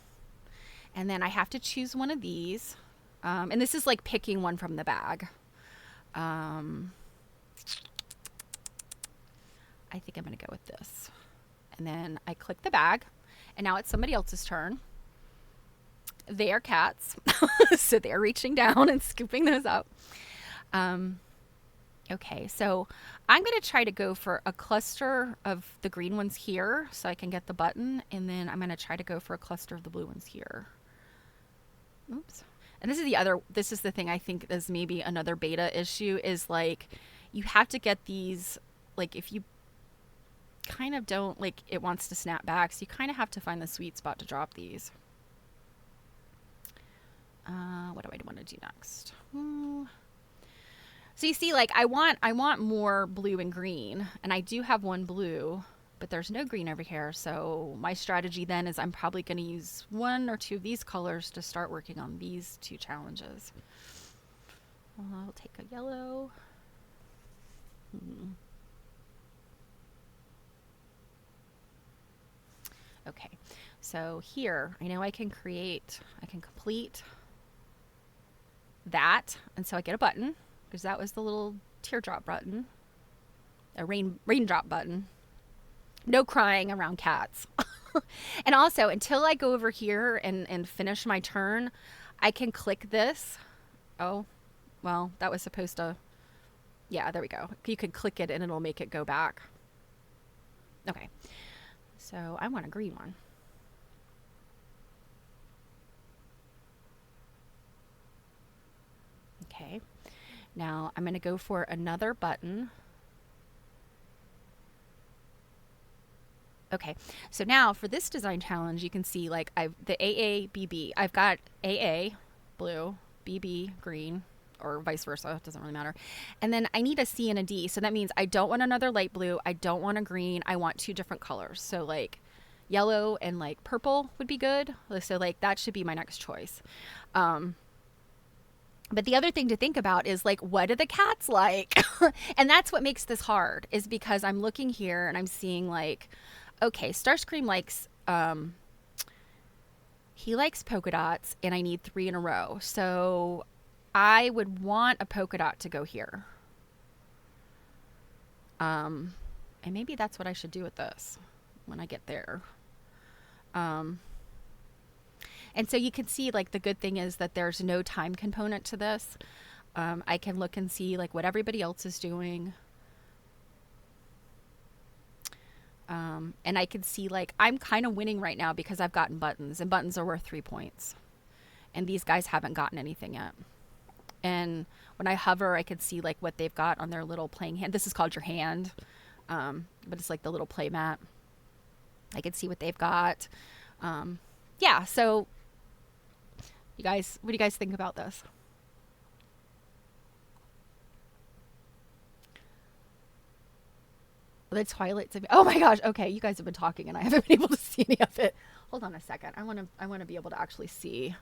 and then I have to choose one of these, and this is like picking one from the bag. I think I'm gonna go with this, and then I click the bag, and now it's somebody else's turn. They are cats, so they're reaching down and scooping those up. Okay, so I'm going to try to go for a cluster of the green ones here so I can get the button, and then I'm going to try to go for a cluster of the blue ones here. Oops. And this is the thing I think is maybe another beta issue, is like you have to get these, like if you kind of don't, like it wants to snap back, so you kind of have to find the sweet spot to drop these. What do I want to do next? So you see, like I want more blue and green, and I do have one blue, but there's no green over here. So my strategy then is I'm probably going to use 1 or 2 of these colors to start working on these 2 challenges. I'll take a yellow. Okay, so here I know I can complete that, and so I get a button, because that was the little teardrop button, a raindrop button. No crying around cats. And also, until I go over here and finish my turn, I can click this. Oh, well, that was supposed to, yeah, there we go. You could click it and it'll make it go back. Okay, so I want a green one. Okay. Now I'm going to go for another button. Okay, so now for this design challenge, you can see like the AA, BB. I've got AA, blue, BB, green, or vice versa. It doesn't really matter. And then I need a C and a D. So that means I don't want another light blue. I don't want a green. I want 2 different colors. So like yellow and like purple would be good. So like that should be my next choice. But the other thing to think about is like, what do the cats like? And that's what makes this hard, is because I'm looking here and I'm seeing like, okay, Starscream likes, he likes polka dots, and I need 3 in a row. So I would want a polka dot to go here. And maybe that's what I should do with this when I get there. And so you can see, like, the good thing is that there's no time component to this. I can look and see, like, what everybody else is doing. And I can see, like, I'm kind of winning right now because I've gotten buttons, and buttons are worth 3 points. And these guys haven't gotten anything yet. And when I hover, I can see, like, what they've got on their little playing hand. This is called your hand, but it's like the little play mat. I can see what they've got. Yeah, so... You guys, what do you guys think about this? The Twilight Zone. Oh my gosh. Okay, you guys have been talking and I haven't been able to see any of it. Hold on a second. I want to be able to actually see.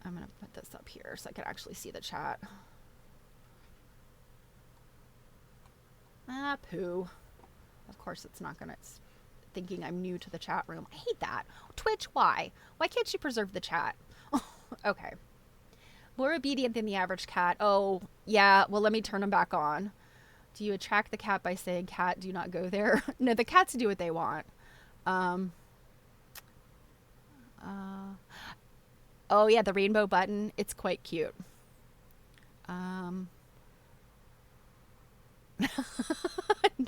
I'm going to put this up here so I can actually see the chat. Ah, poo. Of course it's not going to. It's thinking I'm new to the chat room. I hate that. Twitch, why? Why can't you preserve the chat? Okay. More obedient than the average cat. Oh, yeah. Well, let me turn them back on. Do you attract the cat by saying, cat, do not go there? No, the cats do what they want. Oh, yeah, the rainbow button. It's quite cute.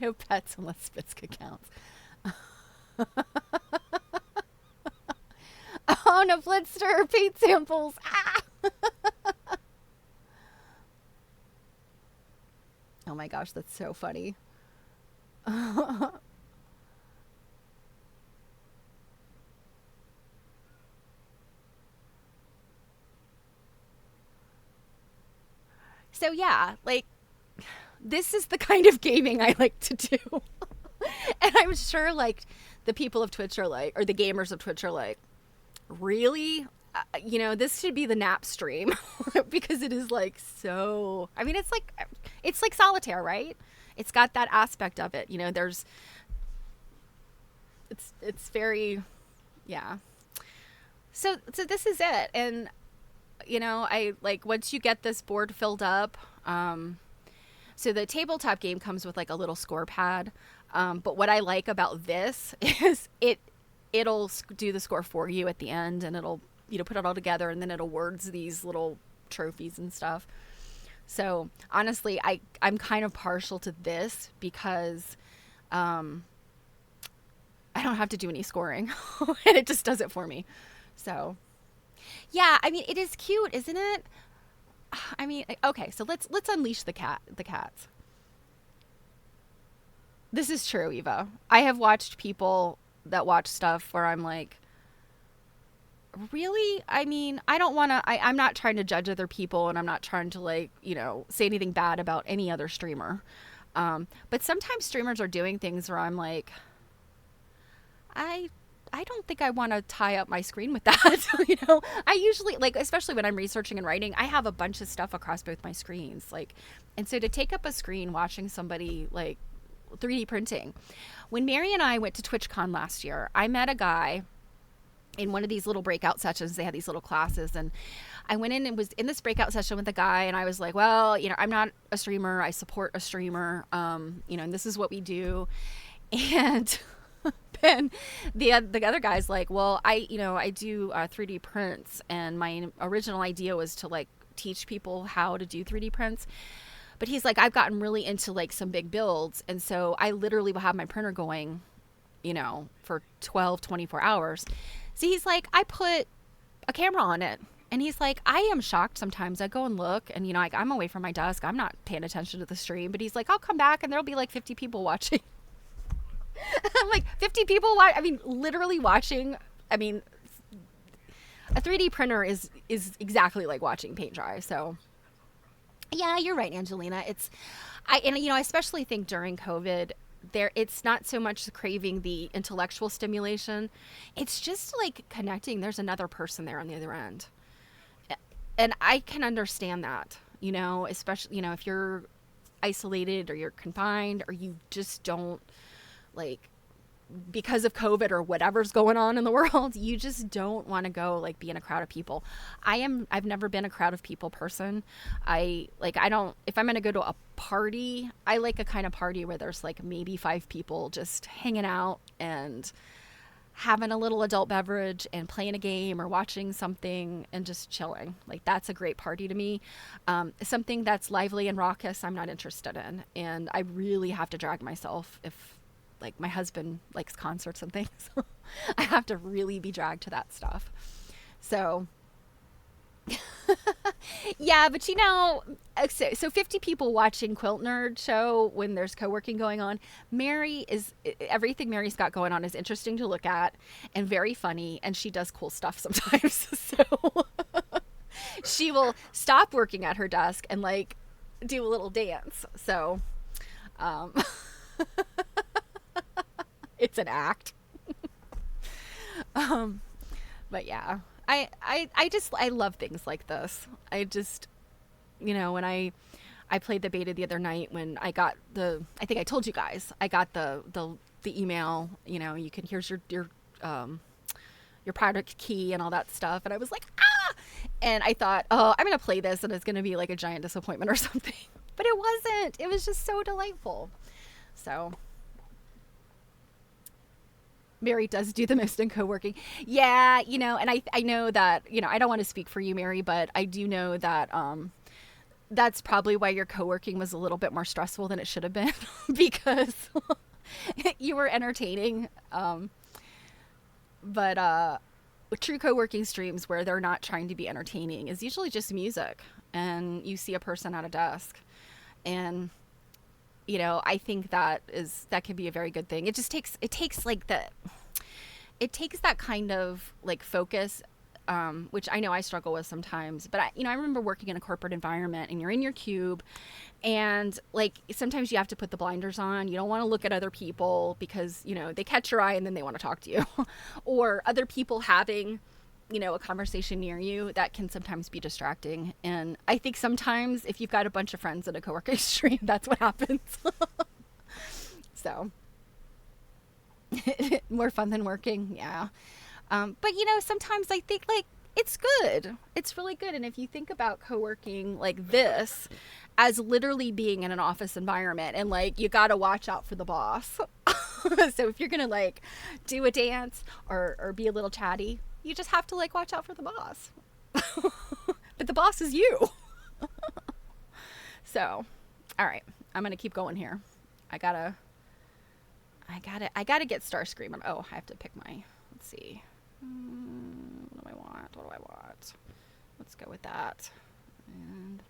No pets unless Spitzka counts. Oh, no, Flitster, paint samples. Ah! Oh my gosh, that's so funny. So yeah, like this is the kind of gaming I like to do. And I'm sure like the people of Twitch are like, or the gamers of Twitch are like, really? This should be the nap stream because it is like so. I mean, it's like solitaire, right? It's got that aspect of it. There's it's very, yeah. So this is it, and I like once you get this board filled up. So the tabletop game comes with like a little score pad, but what I like about this is it'll do the score for you at the end, and it'll put it all together, and then it awards these little trophies and stuff. So honestly, I'm kind of partial to this because I don't have to do any scoring, and it just does it for me. So yeah, I mean it is cute, isn't it? I mean, okay, so let's unleash the cats. This is true, Eva. I have watched people that watch stuff where I'm like, really? I mean, I don't want to, I'm not trying to judge other people, and I'm not trying to like, say anything bad about any other streamer. But sometimes streamers are doing things where I'm like, I don't think I want to tie up my screen with that. I usually like, especially when I'm researching and writing, I have a bunch of stuff across both my screens. Like, and so to take up a screen watching somebody like 3D printing, when Mary and I went to TwitchCon last year, I met a guy in one of these little breakout sessions. They had these little classes, and I went in and was in this breakout session with a guy, and I was like, well, I'm not a streamer. I support a streamer. And this is what we do. And then the other guy's like, well, I do 3D prints, and my original idea was to like teach people how to do 3D prints. But he's like, I've gotten really into like some big builds, and so I literally will have my printer going, for 12, 24 hours. So he's like, I put a camera on it. And he's like, I am shocked sometimes. I go and look, and I'm away from my desk. I'm not paying attention to the stream. But he's like, I'll come back and there'll be like 50 people watching. I'm like, 50 people literally watching. I mean, a 3D printer is exactly like watching paint dry. So yeah, you're right, Angelina. I especially think during COVID, it's not so much craving the intellectual stimulation. It's just like connecting. There's another person there on the other end. And I can understand that, especially, if you're isolated or you're confined or you just don't like, because of COVID or whatever's going on in the world, you just don't want to go like be in a crowd of people. I've never been a crowd of people person. If I'm going to go to a party, I like a kind of party where there's like maybe 5 people just hanging out and having a little adult beverage and playing a game or watching something and just chilling. Like that's a great party to me. Something that's lively and raucous, I'm not interested in. And I really have to drag myself if like my husband likes concerts and things. I have to really be dragged to that stuff. So yeah, but so 50 people watching Quilt Nerd show when there's co-working going on. Everything Mary's got going on is interesting to look at and very funny, and she does cool stuff sometimes. So she will stop working at her desk and like do a little dance. So it's an act. But yeah, I love things like this. I just, when I played the beta the other night, when I got I think I told you guys, I got the email, you can, here's your product key and all that stuff. And I was like, ah, and I thought, oh, I'm going to play this and it's going to be like a giant disappointment or something, but it wasn't. It was just so delightful. So Mary does do the most in co-working. Yeah, and I know that, I don't want to speak for you, Mary, but I do know that that's probably why your co-working was a little bit more stressful than it should have been because you were entertaining. But true co-working streams where they're not trying to be entertaining is usually just music and you see a person at a desk. And I think that can be a very good thing. It just takes that kind of like focus, which I know I struggle with sometimes. But I remember working in a corporate environment and you're in your cube and like sometimes you have to put the blinders on. You don't want to look at other people because, they catch your eye and then they want to talk to you or other people having, a conversation near you that can sometimes be distracting. And I think sometimes if you've got a bunch of friends in a coworking stream, that's what happens. So more fun than working. Yeah. But sometimes I think like it's good. It's really good. And if you think about co-working like this as literally being in an office environment and like, you got to watch out for the boss. So if you're going to like do a dance or be a little chatty, you just have to like watch out for the boss. But the boss is you. So, all right, I'm going to keep going here. I gotta get Starscream. Oh, I have to pick my, let's see. What do I want? Let's go with that. And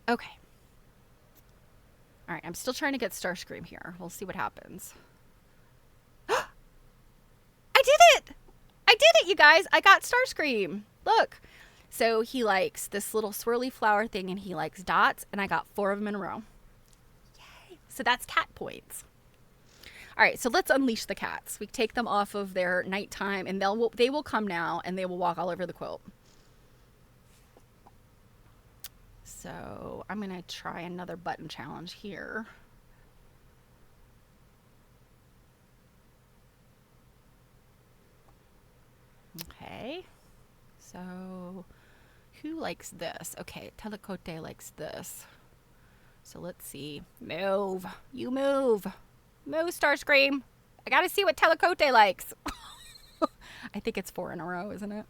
okay. All right, I'm still trying to get Starscream here. We'll see what happens. I did it, you guys. I got Starscream. Look. So he likes this little swirly flower thing and he likes dots, and I got 4 of them in a row. Yay. So that's cat points. All right, so let's unleash the cats. We take them off of their nighttime and they will come now and they will walk all over the quilt. So I'm going to try another button challenge here. Okay. So who likes this? Okay, Telecote likes this. So let's see. Move. You move. Move, Starscream. I got to see what Telecote likes. I think it's 4 in a row, isn't it?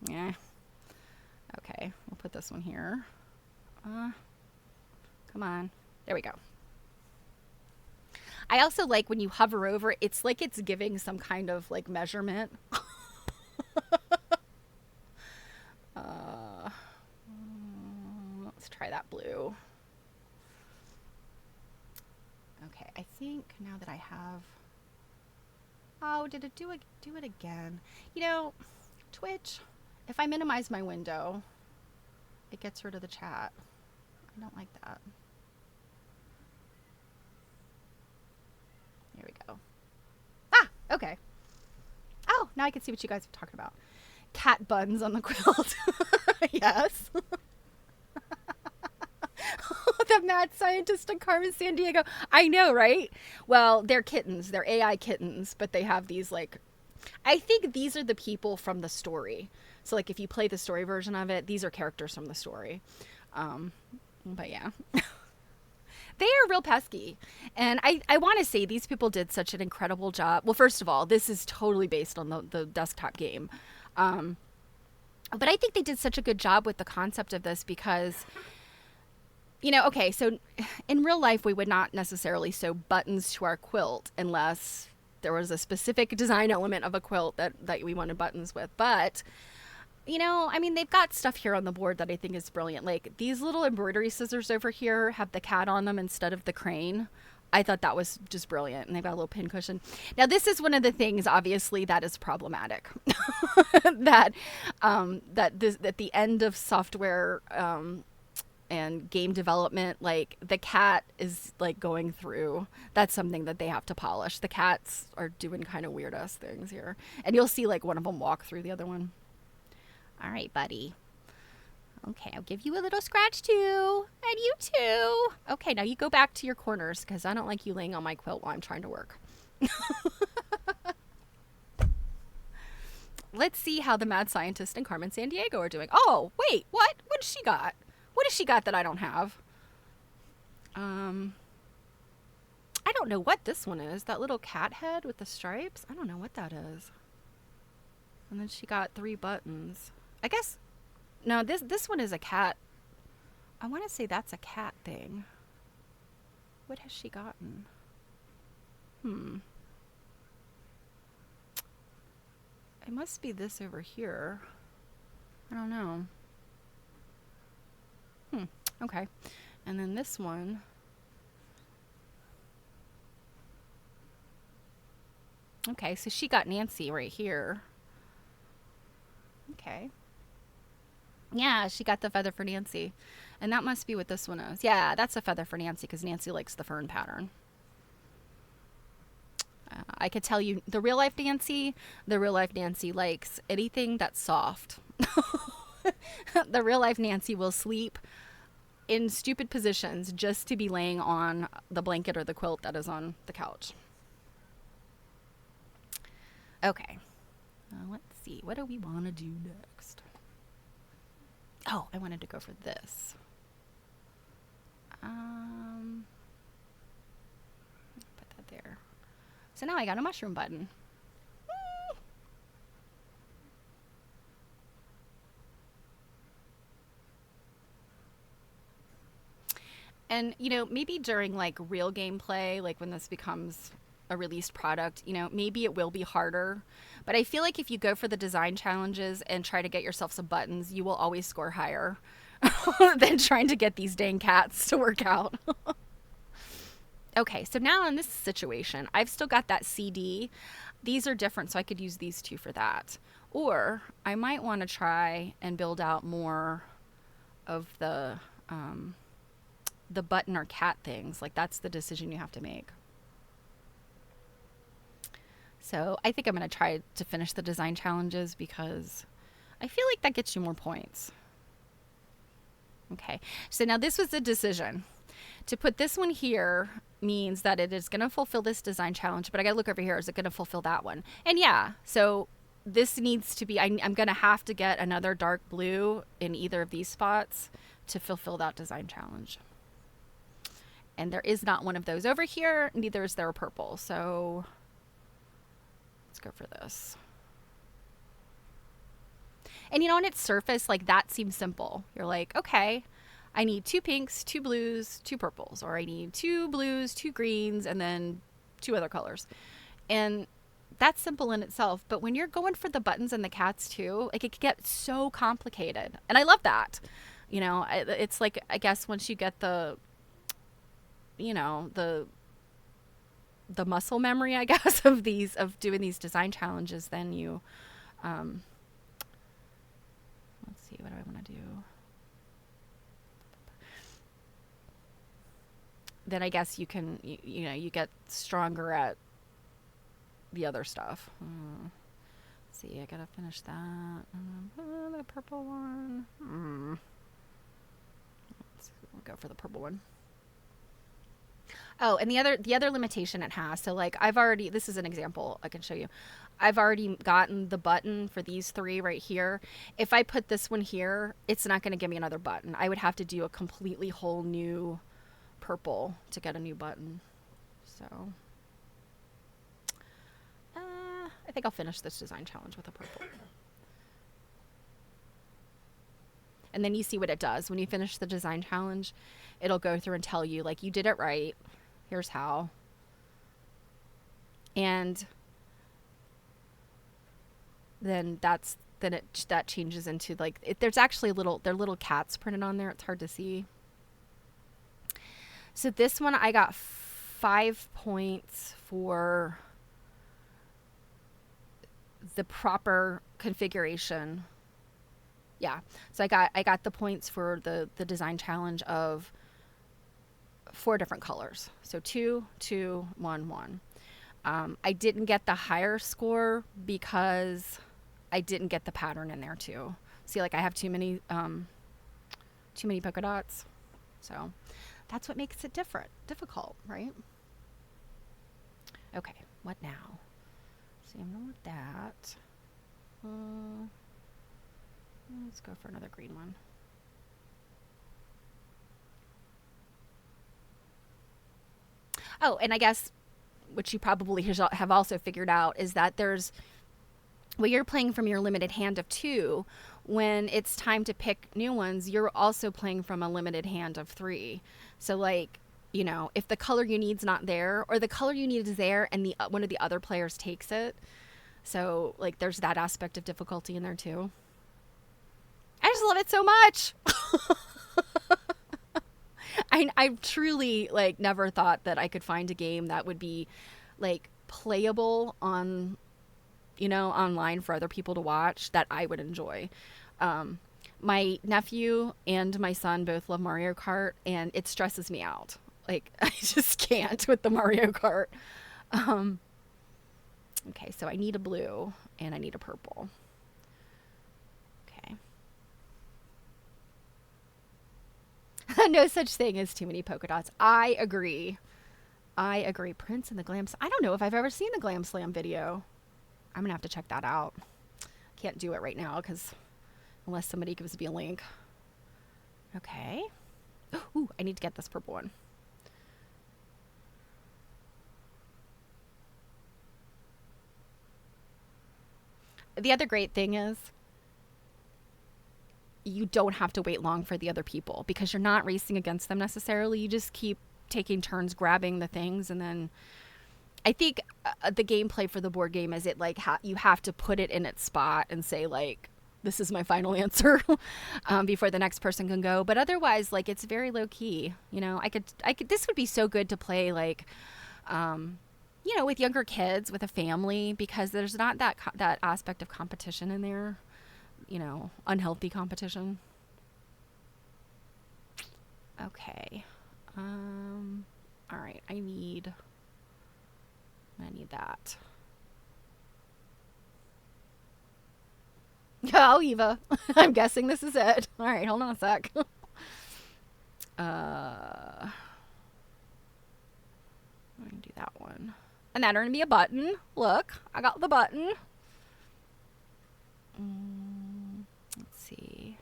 Yeah. Okay, we'll put this one here. Come on. There we go. I also like when you hover over, it's like it's giving some kind of like measurement. Let's try that blue. Okay, I think now that I have... Oh, did it do it again? Twitch... If I minimize my window, it gets rid of the chat. I don't like that. Here we go. Ah, okay. Oh, now I can see what you guys are talking about. Cat buns on the quilt. Yes. The mad scientist in Carmen Sandiego. I know, right? Well, they're kittens. They're AI kittens, but they have these like... I think these are the people from the story. So like if you play the story version of it, these are characters from the story. But yeah. They are real pesky. And I want to say these people did such an incredible job. Well, first of all, this is totally based on the desktop game. But I think they did such a good job with the concept of this because, okay, so in real life, we would not necessarily sew buttons to our quilt unless there was a specific design element of a quilt that we wanted buttons with. But... they've got stuff here on the board that I think is brilliant. Like these little embroidery scissors over here have the cat on them instead of the crane. I thought that was just brilliant. And they've got a little pin cushion. Now, this is one of the things, obviously, that is problematic. that at the end of software and game development, like the cat is like going through. That's something that they have to polish. The cats are doing kind of weird ass things here. And you'll see like one of them walk through the other one. All right, buddy. Okay, I'll give you a little scratch too. And you too. Okay, now you go back to your corners because I don't like you laying on my quilt while I'm trying to work. Let's see how the mad scientist and Carmen Sandiego are doing. Oh, wait, what? What has she got? What has she got that I don't have? I I don't know what this one is. That little cat head with the stripes. I don't know what that is. And then she got 3 buttons. I guess, no, this one is a cat. I want to say that's a cat thing. What has she gotten? It must be this over here. I don't know. Okay. And then this one. Okay, so she got Nancy right here. Okay. Yeah, she got the feather for Nancy. And that must be what this one is. Yeah, that's a feather for Nancy because Nancy likes the fern pattern. I could tell you the real life Nancy likes anything that's soft. The real life Nancy will sleep in stupid positions just to be laying on the blanket or the quilt that is on the couch. Okay. Let's see. What do we want to do next? Oh, I wanted to go for this. Put that there. So now I got a mushroom button. And, you know, maybe during like real gameplay, like when this becomes a released product, you know, maybe it will be harder. But I feel like if you go for the design challenges and try to get yourself some buttons, you will always score higher than trying to get these dang cats to work out. Okay, so now in this situation, I've still got that CD. These are different, so I could use these 2 for that. Or I might want to try and build out more of the button or cat things. Like, that's the decision you have to make. So I think I'm going to try to finish the design challenges because I feel like that gets you more points. Okay, so now this was a decision. To put this one here means that it is going to fulfill this design challenge, but I got to look over here. Is it going to fulfill that one? And yeah, so this needs to be, I'm going to have to get another dark blue in either of these spots to fulfill that design challenge. And there is not one of those over here. Neither is there a purple. So let's go for this. And you know, on its surface, like that seems simple. You're like, okay, I need 2 pinks, 2 blues, 2 purples, or I need 2 blues, 2 greens, and then 2 other colors. And that's simple in itself. But when you're going for the buttons and the cats too, like it can get so complicated. And I love that. You know, it's like, I guess once you get the, you know, the muscle memory, I guess, of doing these design challenges, then you, let's see, what do I want to do? Then I guess you can, you know, you get stronger at the other stuff. Let's see, I gotta finish that. The purple one. We'll go for the purple one. Oh, and the other limitation it has, so like this is an example I can show you. I've already gotten the button for these 3 right here. If I put this one here, it's not going to give me another button. I would have to do a completely whole new purple to get a new button. So I think I'll finish this design challenge with a purple. And then you see what it does. When you finish the design challenge, it'll go through and tell you, like, you did it right. Here's how. And then that changes into, like, there's actually they're little cats printed on there. It's hard to see. So this one, I got 5 points for the proper configuration. Yeah, so I got the points for the design challenge of 4 different colors. So 2, 2, 1, 1. I didn't get the higher score because I didn't get the pattern in there too. See, like I have too many polka dots. So that's what makes it difficult, right? Okay, what now? See, I'm done with that. Let's go for another green one. Oh, and I guess which you probably have also figured out is that there's when you're playing from your limited hand of 2, when it's time to pick new ones, you're also playing from a limited hand of 3. So like, you know, if the color you need's not there, or the color you need is there and the one of the other players takes it. So like there's that aspect of difficulty in there too. I just love it so much. I truly like never thought that I could find a game that would be like playable on, you know, online for other people to watch that I would enjoy. My nephew and my son both love Mario Kart, and it stresses me out. Like I just can't with the Mario Kart. Okay, so I need a blue and I need a purple. Okay. No such thing as too many polka dots. I agree. I agree. Prince and the Glam. I don't know if I've ever seen the Glam Slam video. I'm going to have to check that out. Can't do it right now because unless somebody gives me a link. Okay. Ooh, I need to get this purple one. The other great thing is you don't have to wait long for the other people because you're not racing against them necessarily. You just keep taking turns grabbing the things, and then I think the gameplay for the board game is it like you have to put it in its spot and say like this is my final answer before the next person can go. But otherwise, like it's very low key. You know, I could. This would be so good to play like, you know, with younger kids, with a family, because there's not that aspect of competition in there. You know, unhealthy competition. Okay. All right. I need that. Oh, Eva. I'm guessing this is it. All right, hold on a sec. I'm going to do that one. And that'll be a button. Look, I got the button. Let's see.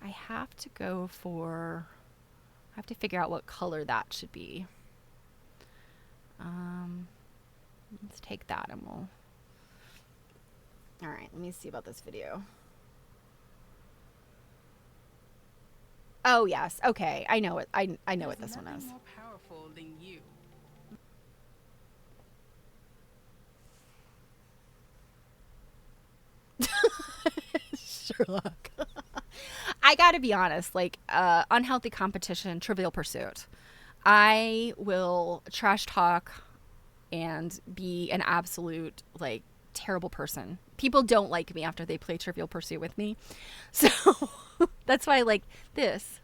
I have to go for... I have to figure out what color that should be. Let's take that and we'll... All right, let me see about this video. Oh, yes. Okay, I know it. I know what this one is. More powerful than you. Sherlock. I gotta be honest, like unhealthy competition, Trivial Pursuit. I will trash talk and be an absolute like terrible person. People don't like me after they play Trivial Pursuit with me, so that's why I like this.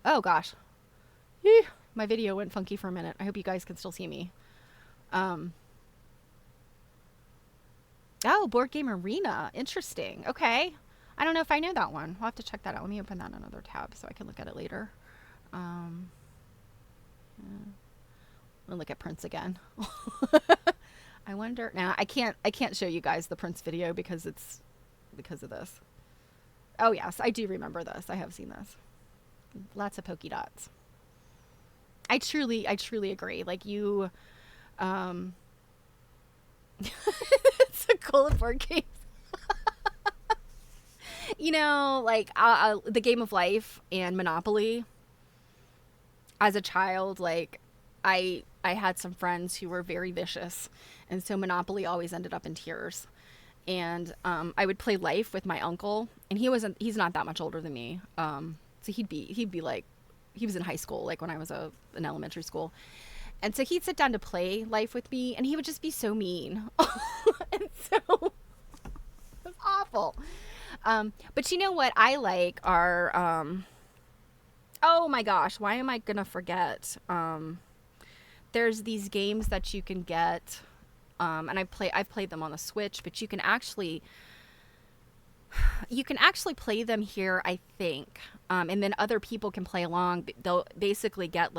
Oh gosh, my video went funky for a minute. I hope you guys can still see me. Oh, Board Game Arena. Interesting. Okay. I don't know if I know that one. I'll have to check that out. Let me open that in another tab so I can look at it later. I'm gonna look at Prince again. I wonder. Now I can't show you guys the Prince video because of this. Oh yes, I do remember this. I have seen this. Lots of pokey dots. I truly agree. Like you, it's a cool board game. You know, like the Game of Life and Monopoly. As a child, like I had some friends who were very vicious, and so Monopoly always ended up in tears. And I would play Life with my uncle, and he's not that much older than me. So he'd be like, he was in high school, like when I was in elementary school. And so he'd sit down to play Life with me, and he would just be so mean. And so it was awful. But you know what I like are, oh my gosh, why am I going to forget? There's these games that you can get, and I've played them on the Switch, but you can actually play them here, I think. And then other people can play along. They'll basically get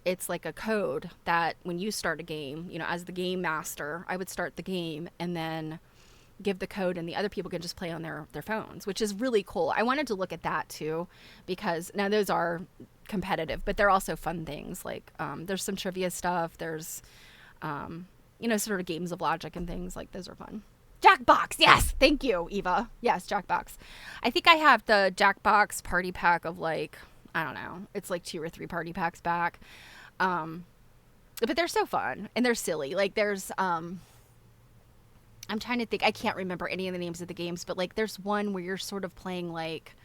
it's like a code that when you start a game, you know, as the game master, I would start the game, and then give the code and the other people can just play on their phones, which is really cool. I wanted to look at that too, because now those are competitive, but they're also fun things. Like there's some trivia stuff. There's, you know, sort of games of logic and things like those are fun. Jackbox. Yes. Thank you, Eva. Yes. Jackbox. I think I have the Jackbox party pack of like, I don't know. It's like 2 or 3 party packs back. But they're so fun and they're silly. Like there's, I'm trying to think. I can't remember any of the names of the games, but like there's one where you're sort of playing like,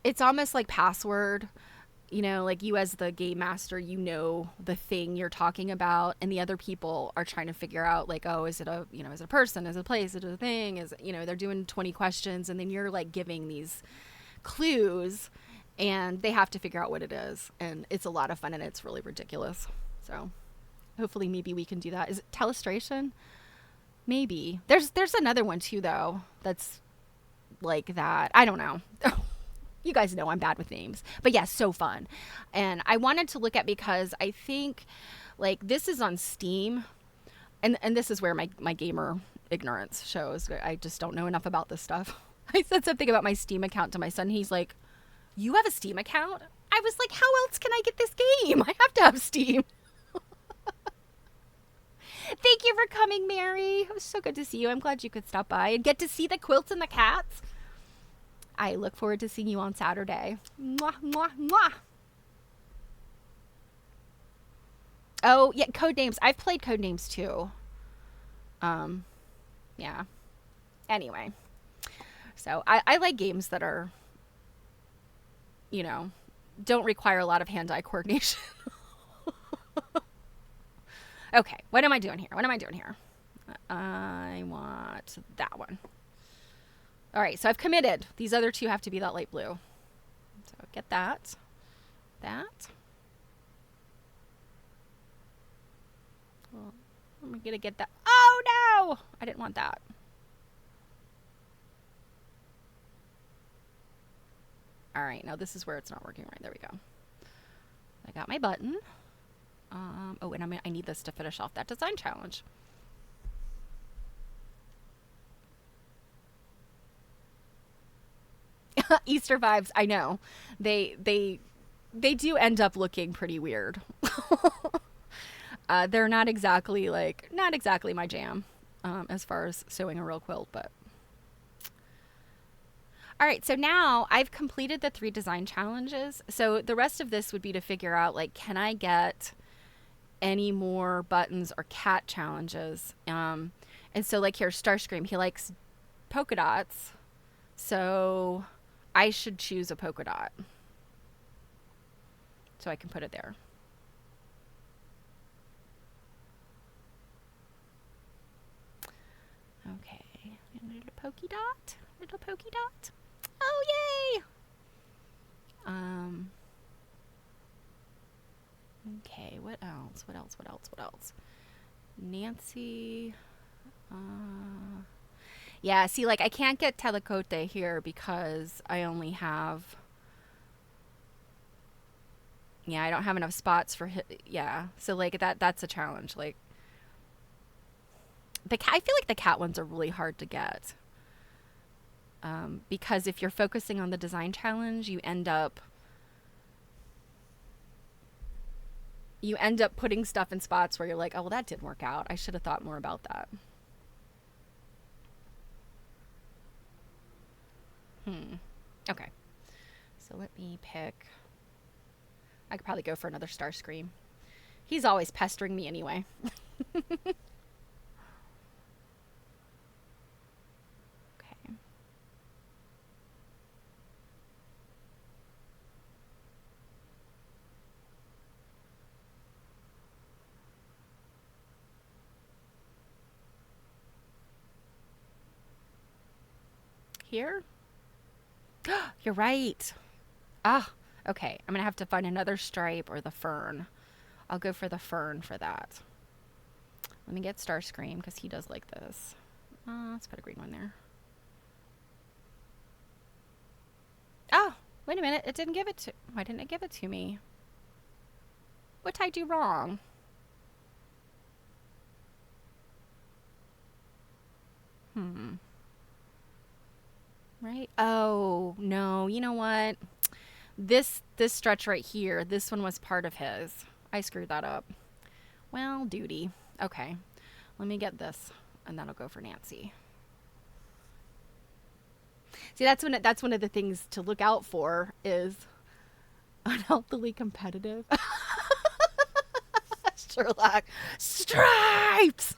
it's almost like Password, you know, like you as the game master, you know, the thing you're talking about, and the other people are trying to figure out like, oh, is it a, you know, is it a person, is it a place, is it a thing, is it, you know, they're doing 20 questions and then you're like giving these clues and they have to figure out what it is. And it's a lot of fun and it's really ridiculous. So hopefully maybe we can do that. Is it Telestration? Maybe. There's another one too though that's like that. I don't know. You guys know I'm bad with names. But yeah, so fun. And I wanted to look at, because I think like this is on Steam. And this is where my gamer ignorance shows. I just don't know enough about this stuff. I said something about my Steam account to my son. He's like, "You have a Steam account?" I was like, "How else can I get this game? I have to have Steam." Thank you for coming, Mary. It was so good to see you. I'm glad you could stop by and get to see the quilts and the cats. I look forward to seeing you on Saturday. Mwah, mwah, mwah. Oh, yeah, Codenames. I've played Codenames too. Yeah. Anyway. So I like games that are, you know, don't require a lot of hand-eye coordination. Okay, what am I doing here? What am I doing here? I want that one. All right, so I've committed. These other two have to be that light blue. So get that. That. Well, I'm going to get that. Oh, no! I didn't want that. All right, now this is where it's not working right. There we go. I got my button. Oh, and I need this to finish off that design challenge. Easter vibes, I know. They do end up looking pretty weird. They're not exactly my jam as far as sewing a real quilt, but all right, so now I've completed the 3 design challenges. So the rest of this would be to figure out, like, can I get any more buttons or cat challenges? And so, like, here's Starscream. He likes polka dots. So I should choose a polka dot. So I can put it there. Okay, a little polka dot. Little polka dot. Oh, yay! Okay, what else? What else? What else? What else? Nancy. Yeah, see, like, I can't get Telecote here because I only have... Yeah, I don't have enough spots for... Yeah, so, like, that's a challenge. Like, I feel like the cat ones are really hard to get. Because if you're focusing on the design challenge, you end up putting stuff in spots where you're like, oh, well, that didn't work out. I should have thought more about that. Okay. So let me pick. I could probably go for another Starscream. He's always pestering me anyway. Okay. Here? You're right. Ah, okay. I'm going to have to find another stripe or the fern. I'll go for the fern for that. Let me get Starscream because he does like this. Let's put a green one there. Oh, wait a minute. It didn't give it to... Why didn't it give it to me? What did I do wrong? Hmm. Right? Oh, no. You know what? This stretch right here, this one was part of his. I screwed that up. Well, duty. Okay. Let me get this, and that'll go for Nancy. See, that's one of the things to look out for is unhealthily competitive. Sherlock stripes.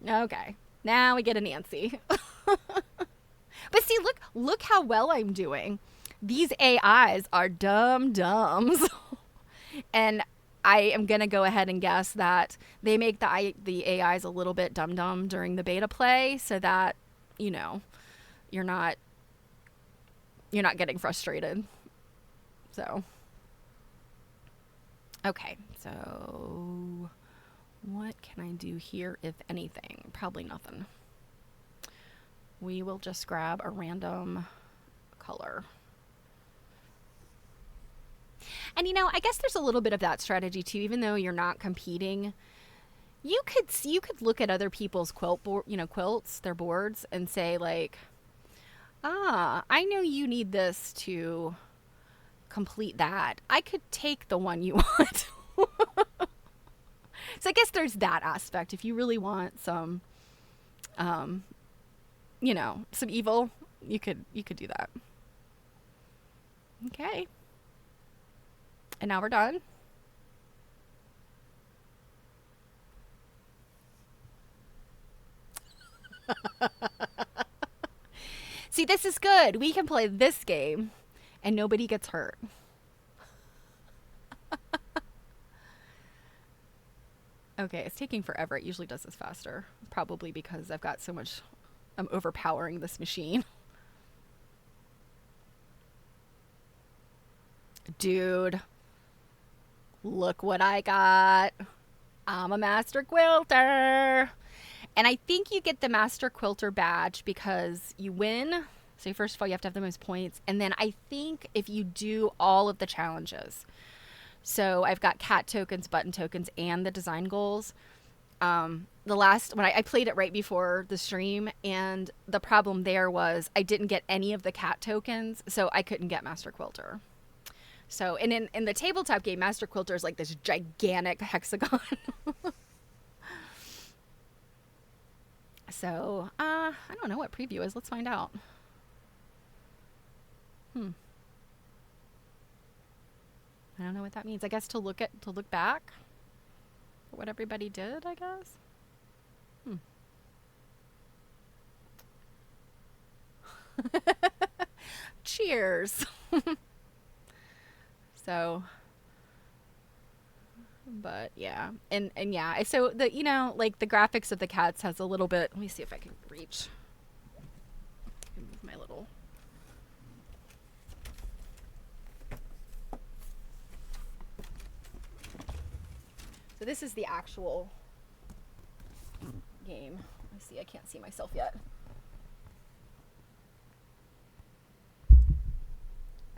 Okay, now we get a Nancy. But see, look how well I'm doing. These AIs are dumb dumbs, and I am gonna go ahead and guess that they make the AIs a little bit dumb dumb during the beta play, so that you know you're not getting frustrated. So okay, so what can I do here, if anything? Probably nothing. We will just grab a random color. And I guess there's a little bit of that strategy too, even though you're not competing. You could look at other people's quilts, their boards, and say like, I know you need this to complete that. I could take the one you want. So I guess there's that aspect. If you really want some, some evil, you could do that. Okay. And now we're done. See, this is good. We can play this game and nobody gets hurt. Okay, it's taking forever. It usually does this faster. Probably because I'm overpowering this machine. Dude, look what I got. I'm a master quilter. And I think you get the master quilter badge because you win. So first of all, you have to have the most points. And then I think if you do all of the challenges. So I've got cat tokens, button tokens, and the design goals. When I played it right before the stream, and the problem there was I didn't get any of the cat tokens, so I couldn't get master quilter. So, and in the tabletop game, master quilter is like this gigantic hexagon. So, I don't know what preview is. Let's find out. I don't know what that means. I guess to look back at what everybody did, I guess. Cheers. So, but yeah, and yeah. So the like the graphics of the cats has a little bit. Let me see if I can reach. Move my little. So this is the actual game. Let me see. I can't see myself yet.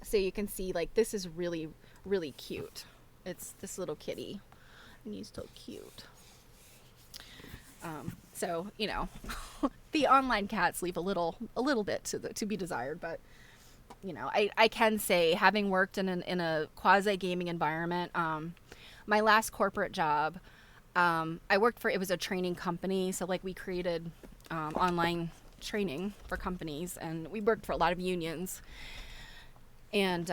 So you can see like this is really, really cute. It's this little kitty, and he's so cute. So the online cats leave a little bit to be desired, but I can say, having worked in a quasi gaming environment, my last corporate job, I worked for, it was a training company, so like we created online training for companies, and we worked for a lot of unions and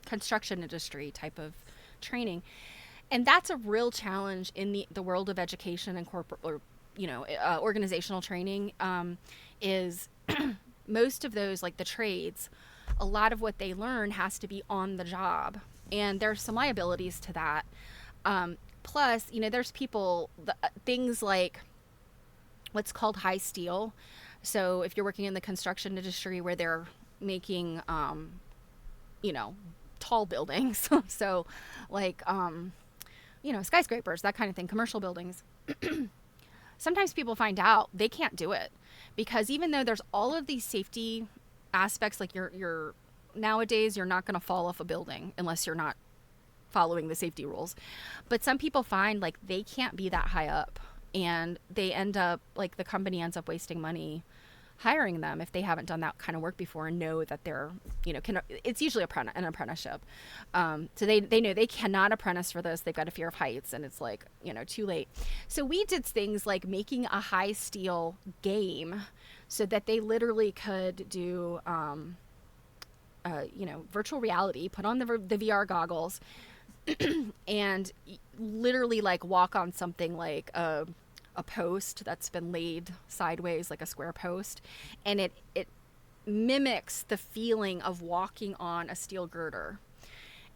construction industry type of training. And that's a real challenge in the world of education and corporate, or organizational training, is most of those, like the trades, a lot of what they learn has to be on the job, and there's some liabilities to that. Plus, there's things like what's called high steel. So if you're working in the construction industry where they're making tall buildings, so like skyscrapers, that kind of thing, commercial buildings, sometimes people find out they can't do it because even though there's all of these safety aspects, like you're nowadays you're not going to fall off a building unless you're not following the safety rules. But some people find like they can't be that high up, and they end up like the company ends up wasting money hiring them if they haven't done that kind of work before and know that they're, it's usually an apprenticeship. So they know they cannot apprentice for this. They've got a fear of heights, and it's like, too late. So we did things like making a high steel game so that they literally could do, virtual reality, put on the VR goggles and literally like walk on something like a post that's been laid sideways, like a square post, and it mimics the feeling of walking on a steel girder,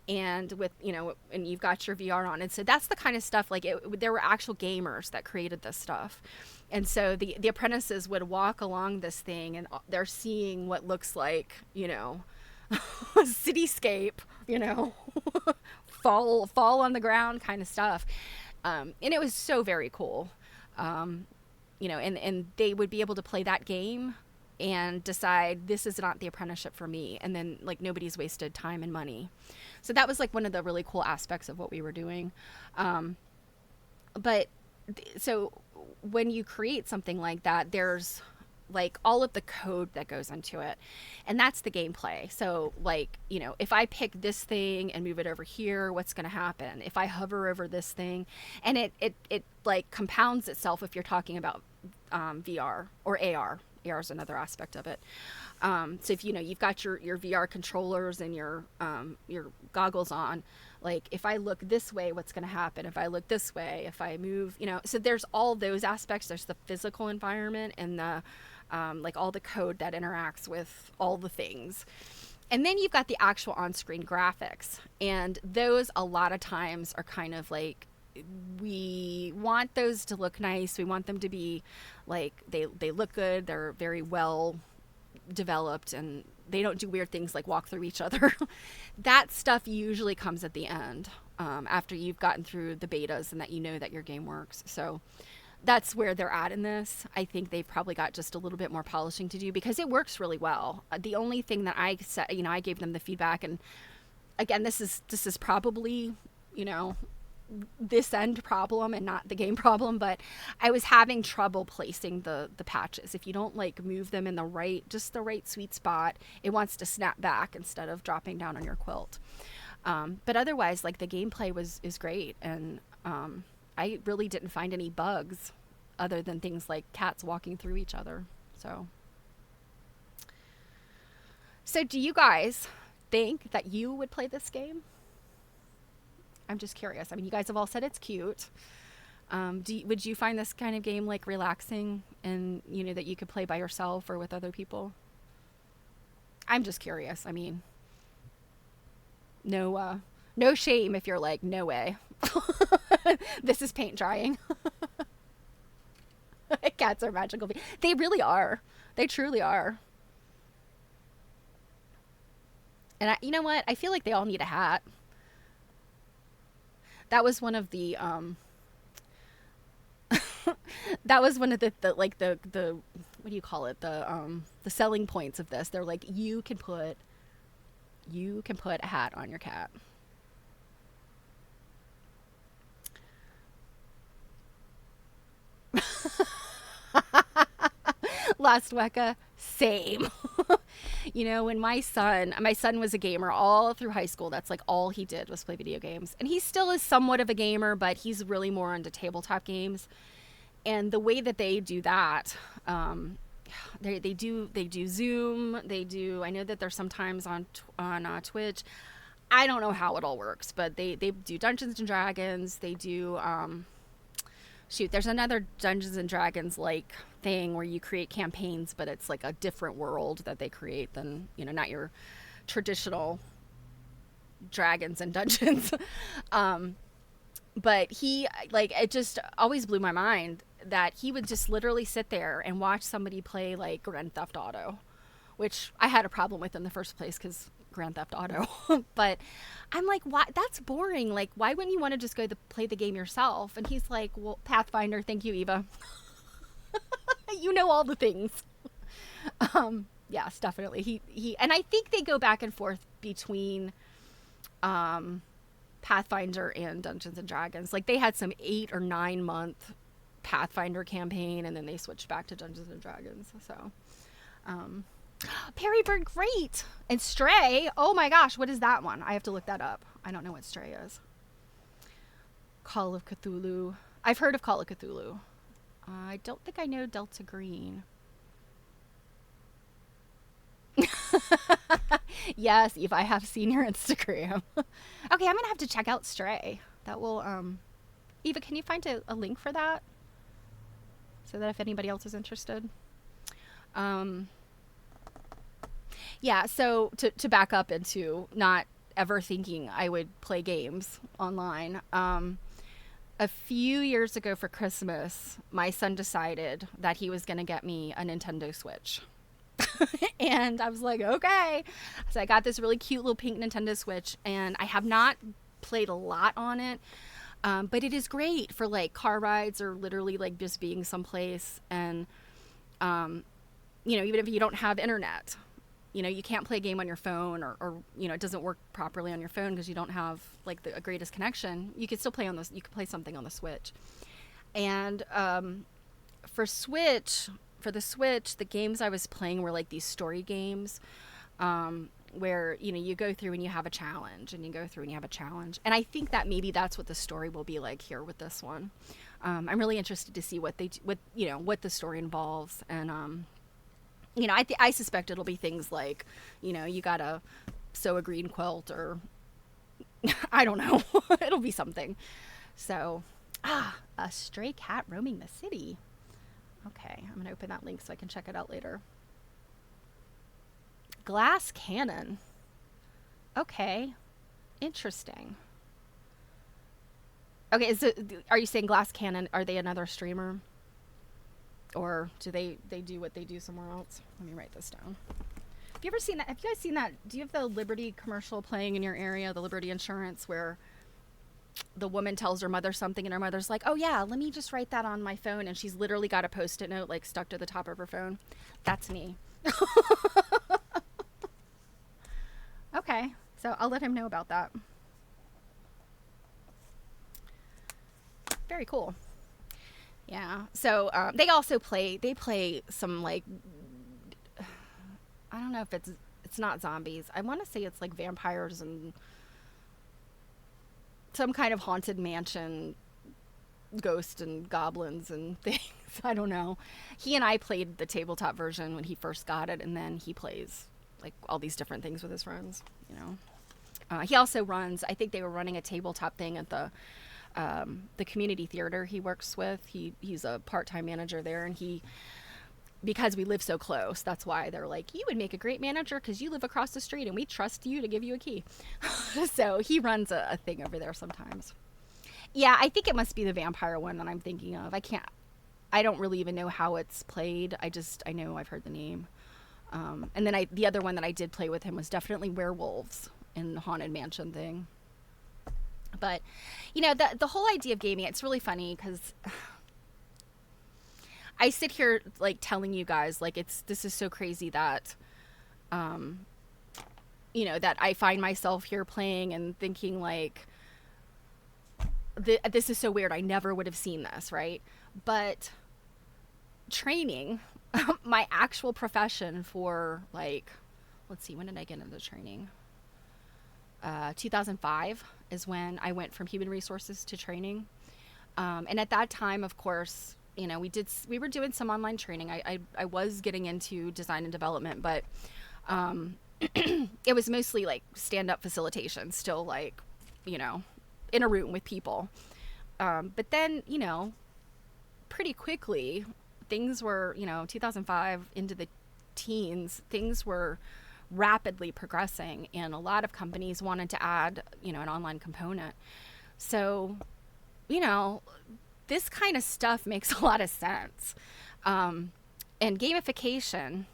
and with and you've got your VR on. And so that's the kind of stuff, like there were actual gamers that created this stuff, and so the apprentices would walk along this thing, and they're seeing what looks like a cityscape, fall on the ground kind of stuff, and it was so very cool. And they would be able to play that game and decide this is not the apprenticeship for me. And then like nobody's wasted time and money. So that was like one of the really cool aspects of what we were doing. So when you create something like that, there's like all of the code that goes into it, and that's the gameplay. So like, if I pick this thing and move it over here, what's going to happen if I hover over this thing? And it like compounds itself if you're talking about VR or AR. AR is another aspect of it. So if you've got your VR controllers and your goggles on, like if I look this way, what's going to happen? If I look this way, if I move, so there's all those aspects. There's the physical environment and the like all the code that interacts with all the things. And then you've got the actual on-screen graphics. And those a lot of times are kind of like, we want those to look nice. We want them to be like, they look good. They're very well developed, and they don't do weird things like walk through each other. That stuff usually comes at the end, after you've gotten through the betas and that that your game works. So that's where they're at in this. I think they've probably got just a little bit more polishing to do because it works really well. The only thing that I said, I gave them the feedback, and again, this is probably, this end problem and not the game problem, but I was having trouble placing the patches. If you don't like move them in the right sweet spot, it wants to snap back instead of dropping down on your quilt. But otherwise, like the gameplay is great, and I really didn't find any bugs other than things like cats walking through each other. So do you guys think that you would play this game? I'm just curious. I mean, you guys have all said it's cute. Would you find this kind of game like relaxing and, that you could play by yourself or with other people? I'm just curious. I mean, no shame if you're like, no way. This is paint drying. Cats are magical. They really are. They truly are. And you know what? I feel like they all need a hat. That was one of the that was one of the what do you call it? The selling points of this. They're like, you can put a hat on your cat. Last Weka, same. When my son was a gamer all through high school. That's like all he did was play video games, and he still is somewhat of a gamer, but he's really more into tabletop games. And the way that they do that, they do Zoom, I know that they're sometimes on Twitch. I don't know how it all works, but they do Dungeons and Dragons. They do there's another Dungeons and Dragons like thing where you create campaigns, but it's like a different world that they create than, not your traditional dragons and dungeons. But he, like, it just always blew my mind that he would just literally sit there and watch somebody play like Grand Theft Auto, which I had a problem with in the first place because Grand Theft Auto. But I'm like, why? That's boring. Like, why wouldn't you want to just go play the game yourself? And he's like, well, Pathfinder, thank you, Eva. You know all the things. Yes, definitely. He and I think they go back and forth between Pathfinder and Dungeons and Dragons. Like they had some 8 or 9 month Pathfinder campaign, and then they switched back to Dungeons and Dragons. So, Perry Bird, great. And Stray, oh my gosh, what is that one? I have to look that up. I don't know what Stray is. Call of Cthulhu. I've heard of Call of Cthulhu. I don't think I know Delta Green. Yes, Eve, I have seen your Instagram. Okay, I'm gonna have to check out Stray. That will, Eva, can you find a link for that? So that if anybody else is interested. Yeah, so to back up into not ever thinking I would play games online, a few years ago for Christmas, my son decided that he was going to get me a Nintendo Switch. And I was like, okay. So I got this really cute little pink Nintendo Switch, and I have not played a lot on it, but it is great for like car rides or literally like just being someplace. And, you know, even if you don't have internet, you know, you can't play a game on your phone, or you know, it doesn't work properly on your phone because you don't have like the greatest connection. You could still play on this. You could play something on the Switch. And for the Switch, the games I was playing were like these story games, where, you know, you go through and you have a challenge, and you go through and you have a challenge. And I think that maybe that's what the story will be like here with this one. I'm really interested to see what the story involves. And you know, I suspect it'll be things like, you know, you gotta sew a green quilt, or I don't know. It'll be something. So, a stray cat roaming the city. Okay, I'm gonna open that link so I can check it out later. Glass Cannon. Okay, interesting. Okay, are you saying Glass Cannon, are they another streamer? Or do they do what they do somewhere else? Let me write this down. Have you ever seen that? Have you guys seen that? Do you have the Liberty commercial playing in your area, the Liberty Insurance, where the woman tells her mother something and her mother's like, oh yeah, let me just write that on my phone, and she's literally got a post-it note like stuck to the top of her phone? That's me. Okay, so I'll let him know about that. Very cool. Yeah. So they also play some, like, I don't know if it's not zombies. I want to say it's like vampires and some kind of haunted mansion, ghosts and goblins and things. I don't know. He and I played the tabletop version when he first got it, and then he plays like all these different things with his friends, you know. He also runs, I think they were running a tabletop thing at the community theater he works with. He's a part-time manager there, and because we live so close, that's why they're like, you would make a great manager because you live across the street and we trust you to give you a key. So he runs a thing over there sometimes. Yeah, I think it must be the vampire one that I'm thinking of. I don't really even know how it's played. I know I've heard the name. And then the other one that I did play with him was definitely werewolves and the haunted mansion thing. But, you know, the whole idea of gaming, it's really funny because I sit here like telling you guys, like, this is so crazy that, you know, that I find myself here playing and thinking like, this is so weird. I never would have seen this, right? But training, my actual profession for, like, let's see, when did I get into training? 2005 is when I went from human resources to training. And at that time, of course, you know, we were doing some online training. I was getting into design and development, but it was mostly like stand-up facilitation, still, like, you know, in a room with people. But then, you know, pretty quickly, things were, you know, 2005 into the teens, things were rapidly progressing, and a lot of companies wanted to add, you know, an online component. So, you know, this kind of stuff makes a lot of sense. And gamification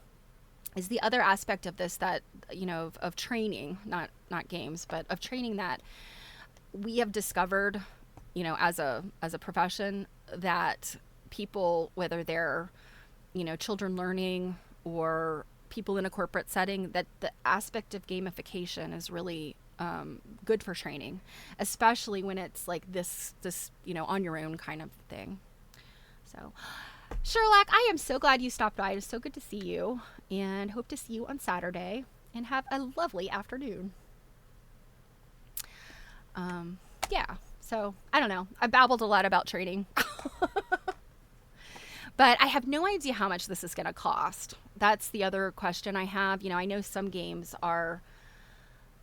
is the other aspect of this that, you know, of training, not games, but of training that we have discovered, you know, as a profession, that people, whether they're, you know, children learning or people in a corporate setting, that the aspect of gamification is really good for training, especially when it's like this, on your own kind of thing. So, Sherlock, I am so glad you stopped by. It is so good to see you, and hope to see you on Saturday. And have a lovely afternoon. Yeah. So I don't know. I babbled a lot about trading. But I have no idea how much this is going to cost. That's the other question I have. I know some games are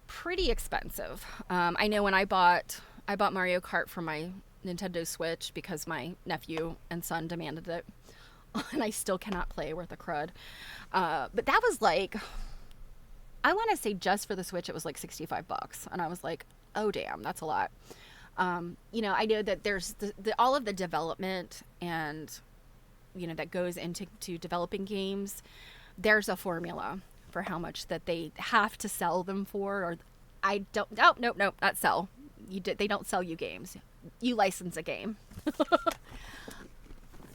pretty expensive. I know when I bought Mario Kart for my Nintendo Switch because my nephew and son demanded it, and I still cannot play worth a crud. But that was like, I want to say just for the Switch it was like $65, and I was like, oh damn, that's a lot. I know that there's all of the development and that goes into developing games. There's a formula for how much that they have to sell them for, or nope, not sell. They don't sell you games. You license a game.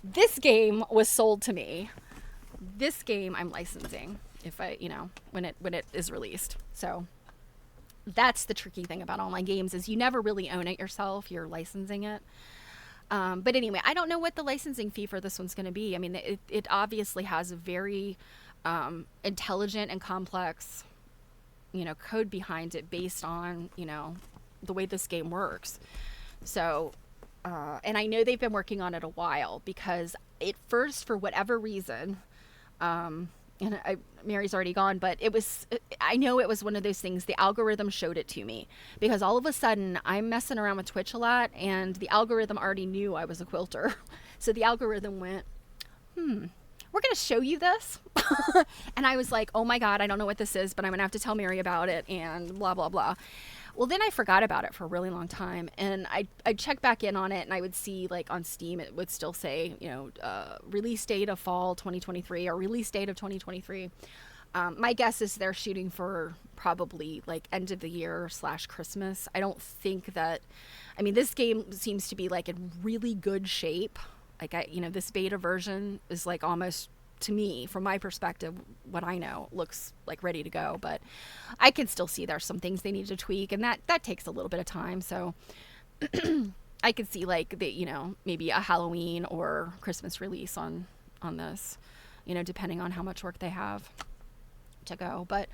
This game was sold to me. This game I'm licensing if I, when it is released. So that's the tricky thing about online games, is you never really own it yourself. You're licensing it. But anyway, I don't know what the licensing fee for this one's going to be. I mean, it obviously has a very intelligent and complex, code behind it based on, the way this game works. So, and I know they've been working on it a while, because at first, for whatever reason, Mary's already gone, but I know it was one of those things, the algorithm showed it to me, because all of a sudden I'm messing around with Twitch a lot, and the algorithm already knew I was a quilter. So the algorithm went, we're going to show you this. And I was like, oh my God, I don't know what this is, but I'm going to have to tell Mary about it, and blah, blah, blah. Well, then I forgot about it for a really long time, and I'd check back in on it, and I would see, like, on Steam, it would still say, release date of fall 2023 or release date of 2023. My guess is they're shooting for probably, like, end of the year / Christmas. I don't think that, this game seems to be, like, in really good shape. Like, this beta version is, like, almost, to me, from my perspective, what I know, looks like ready to go, but I can still see there's some things they need to tweak, and that takes a little bit of time. So I could see, like, maybe a Halloween or Christmas release on this, depending on how much work they have to go. But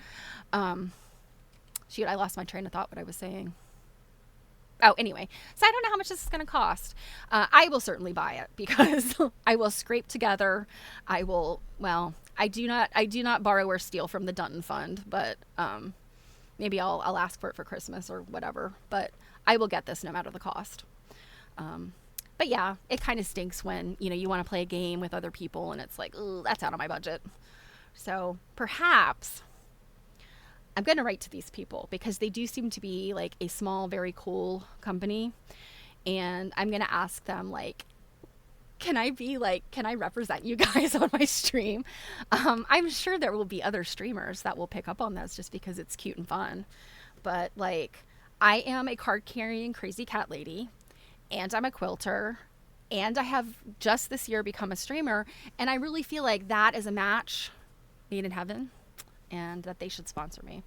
shoot, I lost my train of thought, what I was saying. Oh, anyway, so I don't know how much this is going to cost. I will certainly buy it, because I will scrape together. I do not borrow or steal from the Dunton fund, but maybe I'll ask for it for Christmas or whatever. But I will get this no matter the cost. But yeah, it kind of stinks when, you want to play a game with other people and it's like, ooh, that's out of my budget. So perhaps I'm going to write to these people, because they do seem to be like a small, very cool company. And I'm going to ask them, like, can I represent you guys on my stream? I'm sure there will be other streamers that will pick up on this just because it's cute and fun. But, like, I am a card carrying crazy cat lady, and I'm a quilter, and I have just this year become a streamer. And I really feel like that is a match made in heaven, and that they should sponsor me.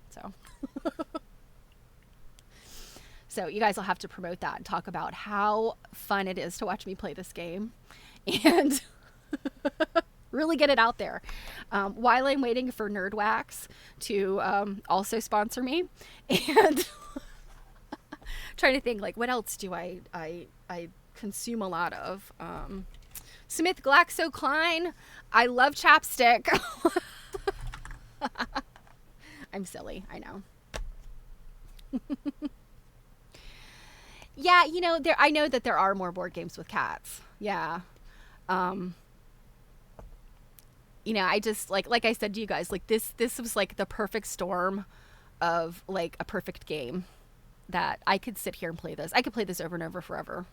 So you guys will have to promote that and talk about how fun it is to watch me play this game, and really get it out there. While I'm waiting for Nerdwax to also sponsor me, and trying to think, like, what else do I consume a lot of? Smith GlaxoKline. I love chapstick. I'm silly, I know. Yeah, I know that there are more board games with cats. Yeah. I just, like I said to you guys, like, this was like the perfect storm of, like, a perfect game that I could sit here and play this. I could play this over and over forever.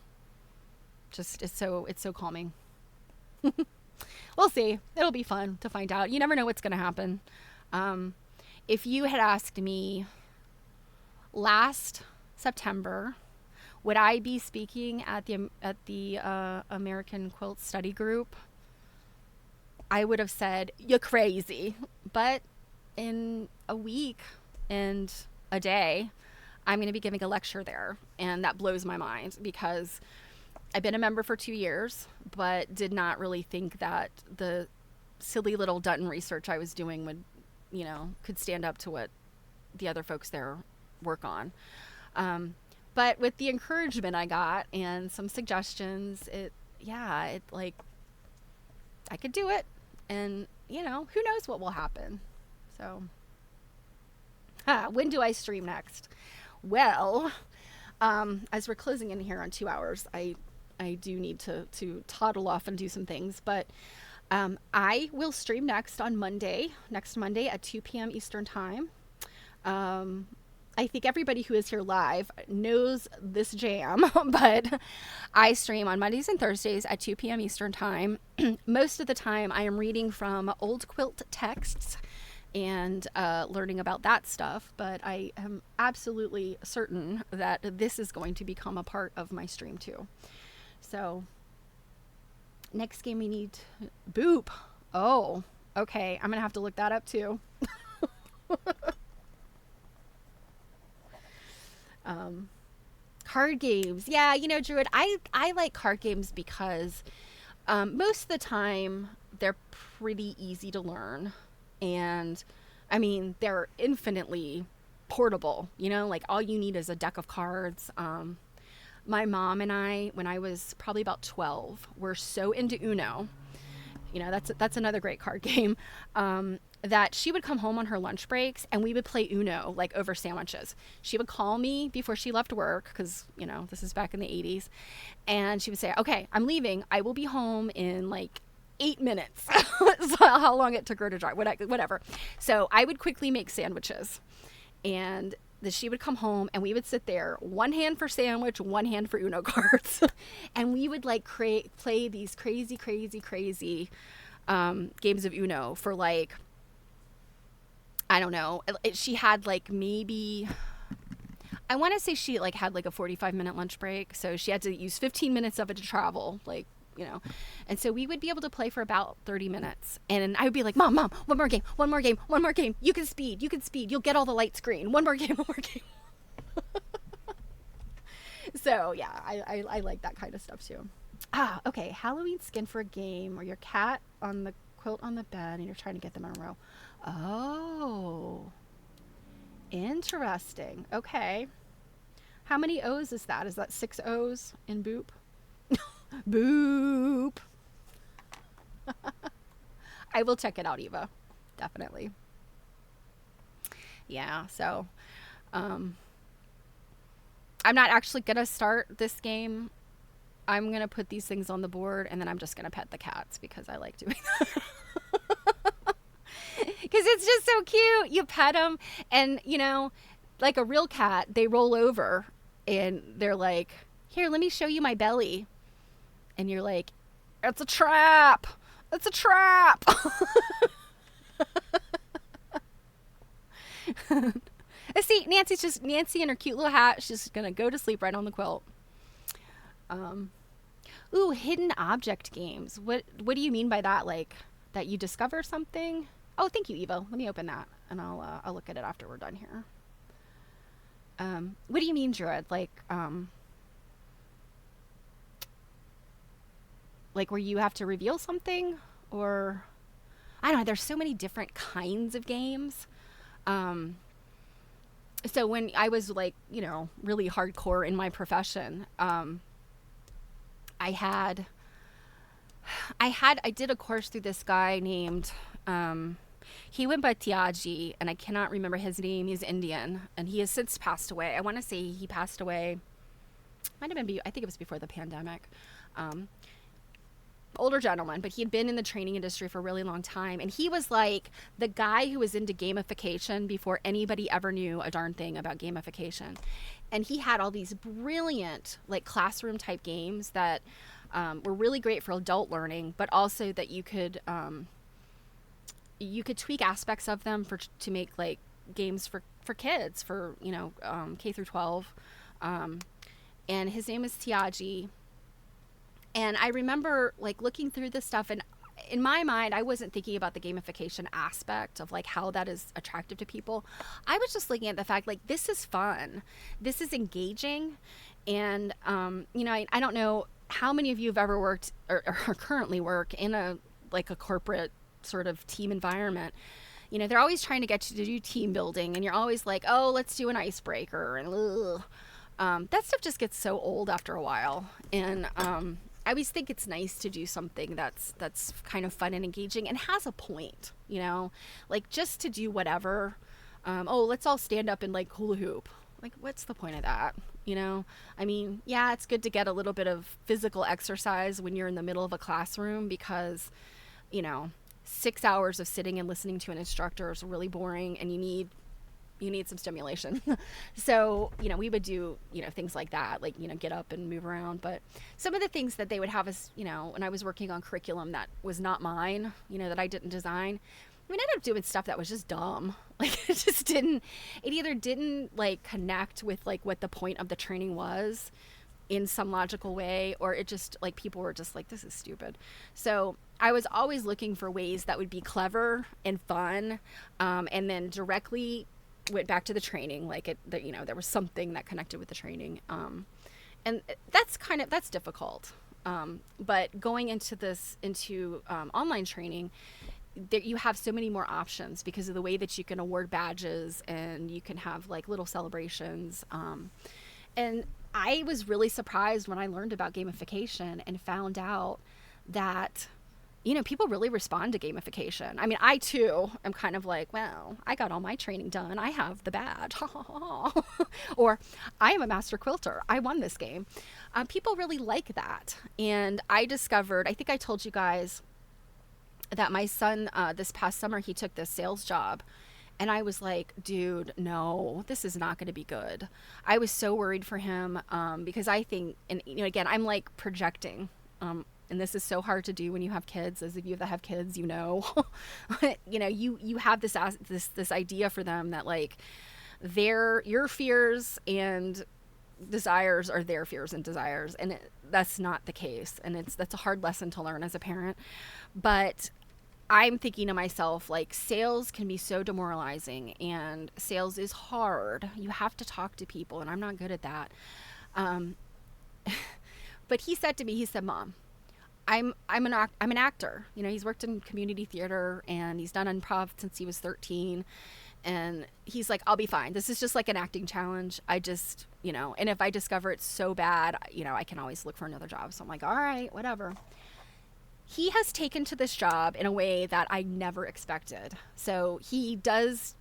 Just, it's so calming. We'll see. It'll be fun to find out. You never know what's going to happen. If you had asked me last September, would I be speaking at the American Quilt Study Group, I would have said, you're crazy. But in a week and a day, I'm going to be giving a lecture there. And that blows my mind because I've been a member for 2 years, but did not really think that the silly little Dunton research I was doing would, could stand up to what the other folks there work on. But with the encouragement I got and some suggestions, it like, I could do it. And, who knows what will happen. So, when do I stream next? Well, as we're closing in here on 2 hours, I do need to toddle off and do some things. But I will stream next Monday at 2 p.m. Eastern Time. I think everybody who is here live knows this jam, but I stream on Mondays and Thursdays at 2 p.m. Eastern Time. Most of the time I am reading from old quilt texts and learning about that stuff, but I am absolutely certain that this is going to become a part of my stream too. So next game we need Boop. Oh, okay. I'm going to have to look that up too. Card games. Yeah, Druid, I like card games because most of the time they're pretty easy to learn. And I mean, they're infinitely portable, like all you need is a deck of cards. My mom and I, when I was probably about 12, were so into Uno. That's another great card game. That she would come home on her lunch breaks and we would play Uno like over sandwiches. She would call me before she left work because, this is back in the 80s. And she would say, okay, I'm leaving. I will be home in like 8 minutes. So how long it took her to drive, whatever. So I would quickly make sandwiches. And she would come home and we would sit there, one hand for sandwich, one hand for Uno cards. And we would like play these crazy games of Uno for like, I don't know. She had like maybe, I want to say she like had like a 45-minute lunch break. So she had to use 15 minutes of it to travel, like, and so we would be able to play for about 30 minutes. And I would be like, Mom, one more game. You can speed. You'll get all the light screen. One more game. So yeah, I like that kind of stuff too. Okay. Halloween skin for a game, or your cat on the quilt on the bed and you're trying to get them in a row. Oh, interesting. Okay. How many O's is that? Is that 6 O's in Boop? Boop. I will check it out, Eva. Definitely. Yeah, so I'm not actually going to start this game. I'm going to put these things on the board and then I'm just going to pet the cats because I like doing that. Because it's just so cute. You pet them and, like a real cat, they roll over and they're like, here, let me show you my belly. And you're like, it's a trap. It's a trap. See, Nancy in her cute little hat. She's just going to go to sleep right on the quilt. Ooh, hidden object games. What do you mean by that? Like that you discover something? Oh, thank you, Evo. Let me open that and I'll look at it after we're done here. What do you mean, Druid? Like where you have to reveal something, or I don't know. There's so many different kinds of games. So when I was like, really hardcore in my profession, I did a course through this guy named, he went by Tiaji, and I cannot remember his name. He's Indian, and he has since passed away. I want to say he passed away, might have been, I think it was before the pandemic. Older gentleman, but he had been in the training industry for a really long time. And he was like the guy who was into gamification before anybody ever knew a darn thing about gamification. And he had all these brilliant, like classroom type games that were really great for adult learning, but also that you could tweak aspects of them to make like games for kids, for, K through 12. And his name is Tiaji. And I remember like looking through this stuff, and in my mind, I wasn't thinking about the gamification aspect of like how that is attractive to people. I was just looking at the fact like this is fun, this is engaging, and I don't know how many of you have ever worked or currently work in a like a corporate sort of team environment. They're always trying to get you to do team building, and you're always like, oh, let's do an icebreaker, and that stuff just gets so old after a while. And I always think it's nice to do something that's kind of fun and engaging and has a point, like just to do whatever. Let's all stand up and like hula hoop. Like, what's the point of that? I mean, yeah, it's good to get a little bit of physical exercise when you're in the middle of a classroom because, 6 hours of sitting and listening to an instructor is really boring, and you need some stimulation. So, we would do, things like that, like, get up and move around. But some of the things that they would have us, when I was working on curriculum that was not mine, that I didn't design, we ended up doing stuff that was just dumb. Like, it either didn't like connect with like what the point of the training was in some logical way, or it just like people were just like, this is stupid. So I was always looking for ways that would be clever and fun, and then directly went back to the training, like there was something that connected with the training, and that's difficult. But going into online training, that you have so many more options because of the way that you can award badges and you can have like little celebrations. And I was really surprised when I learned about gamification and found out that people really respond to gamification. I mean, I too am kind of like, well, I got all my training done. I have the badge. Or I am a master quilter. I won this game. People really like that. And I discovered, I think I told you guys that my son, this past summer, he took this sales job. And I was like, dude, no, this is not going to be good. I was so worried for him because I think, and again, I'm like projecting. And this is so hard to do when you have kids. As of you that have kids, you have this idea for them that like your fears and desires are their fears and desires, and that's not the case. And that's a hard lesson to learn as a parent. But I'm thinking to myself, like, sales can be so demoralizing, and sales is hard. You have to talk to people, and I'm not good at that. But he said to me, he said, Mom, I'm an actor. He's worked in community theater and he's done improv since he was 13. And he's like, I'll be fine. This is just like an acting challenge. I just, and if I discover it's so bad, I can always look for another job. So I'm like, all right, whatever. He has taken to this job in a way that I never expected. So he does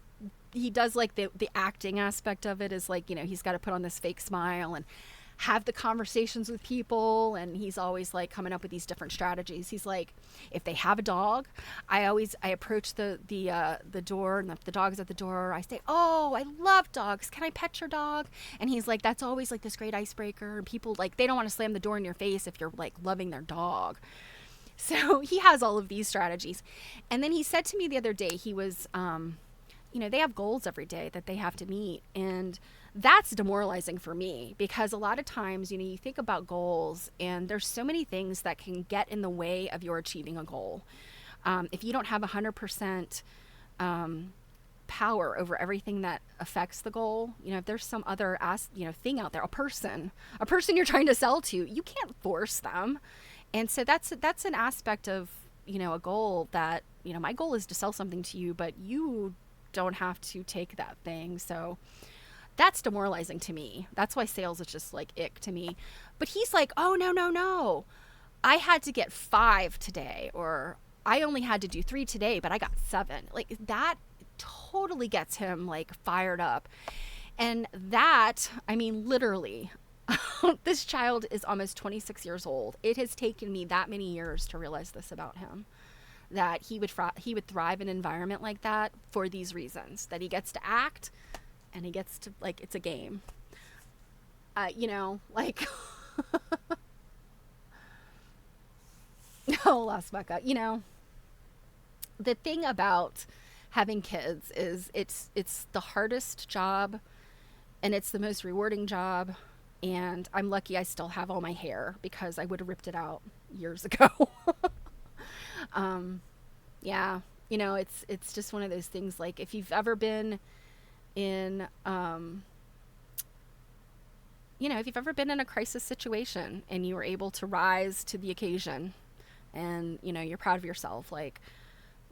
like the acting aspect of it is like, he's got to put on this fake smile and have the conversations with people, and he's always like coming up with these different strategies. He's like, if they have a dog, I approach the door, and if the dog's at the door, I say, oh, I love dogs, can I pet your dog? And he's like, that's always like this great icebreaker, and people like, they don't want to slam the door in your face if you're like loving their dog. So he has all of these strategies. And then he said to me the other day, he was they have goals every day that they have to meet, and that's demoralizing for me because a lot of times, you think about goals and there's so many things that can get in the way of your achieving a goal. If you don't have 100% power over everything that affects the goal, if there's some other thing out there, a person you're trying to sell to, you can't force them. And so that's an aspect of, a goal that, my goal is to sell something to you, but you don't have to take that thing. So that's demoralizing to me. That's why sales is just like ick to me. But he's like, oh, no. I had to get 5 today, or I only had to do 3 today, but I got 7. Like that totally gets him like fired up. And that, I mean, literally, this child is almost 26 years old. It has taken me that many years to realize this about him, that he would thrive in an environment like that for these reasons, that he gets to act and he gets to, like, it's a game. Like, oh, lost my gut. The thing about having kids is it's the hardest job and it's the most rewarding job. And I'm lucky I still have all my hair because I would have ripped it out years ago. Yeah, it's just one of those things. Like if you've ever been in, if you've ever been in a crisis situation and you were able to rise to the occasion, and you're proud of yourself, like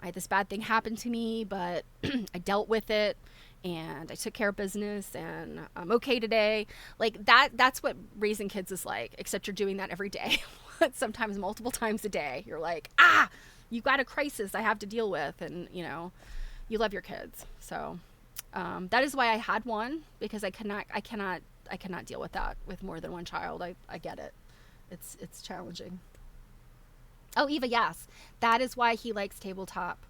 I had this bad thing happen to me, but I dealt with it and I took care of business and I'm okay today. Like that's what raising kids is like, except you're doing that every day. Sometimes multiple times a day. You're like, you got a crisis I have to deal with, and you love your kids. So that is why I had one, because I cannot deal with that with more than one child. I get it. It's challenging. Oh, Eva, yes. That is why he likes tabletop,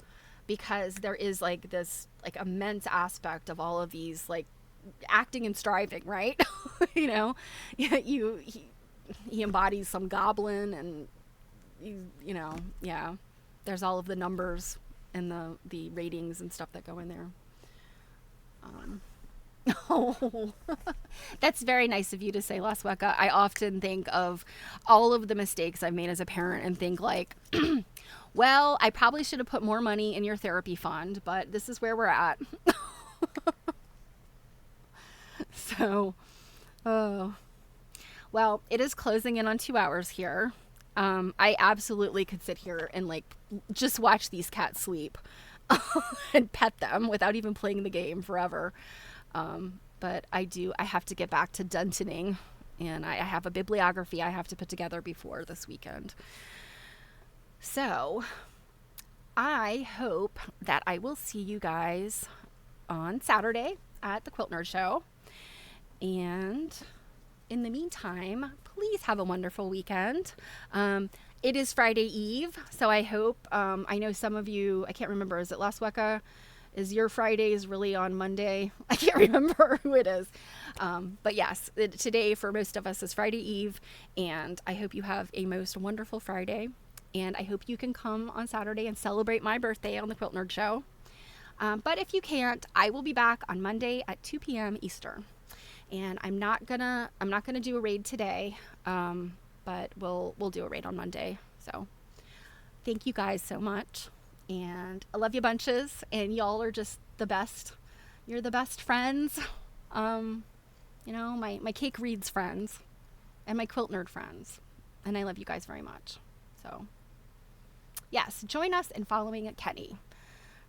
because there is like this like immense aspect of all of these like acting and striving, right? you know, he embodies some goblin, and yeah. There's all of the numbers and the ratings and stuff that go in there. Oh, that's very nice of you to say, Lasweka. I often think of all of the mistakes I've made as a parent and think like, well, I probably should have put more money in your therapy fund, but this is where we're at. So, oh, well, it is closing in on 2 hours here. I absolutely could sit here and like just watch these cats sleep and pet them without even playing the game forever. But I have to get back to Duntoning, and I have a bibliography I have to put together before this weekend. So I hope that I will see you guys on Saturday at the Quilt Nerd Show. And in the meantime, please have a wonderful weekend. It is Friday Eve, so I hope, I know some of you, I can't remember, is it Lasweka? Is your Fridays really on Monday? I can't remember who it is. But yes, today for most of us is Friday Eve, and I hope you have a most wonderful Friday. And I hope you can come on Saturday and celebrate my birthday on the Quilt Nerd Show. But if you can't, I will be back on Monday at 2 p.m. Eastern. And I'm not gonna do a raid today, but we'll do a raid on Monday. So thank you guys so much. And I love you bunches, and y'all are just the best. You're the best friends. My Cake Reads friends and my Quilt Nerd friends. And I love you guys very much. So yes, join us in following Kenny.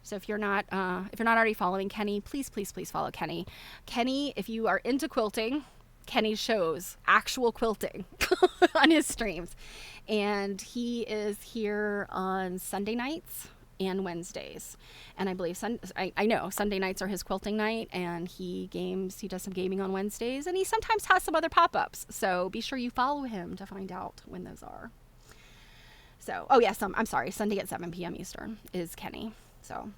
So if you're not already following Kenny, please follow Kenny. Kenny, if you are into quilting, Kenny shows actual quilting on his streams. And he is here on Sunday nights and Wednesdays. And I believe I know Sunday nights are his quilting night, and he does some gaming on Wednesdays, and he sometimes has some other pop-ups. So be sure you follow him to find out when those are. So, oh yes, I'm sorry, Sunday at 7 p.m. Eastern is Kenny. So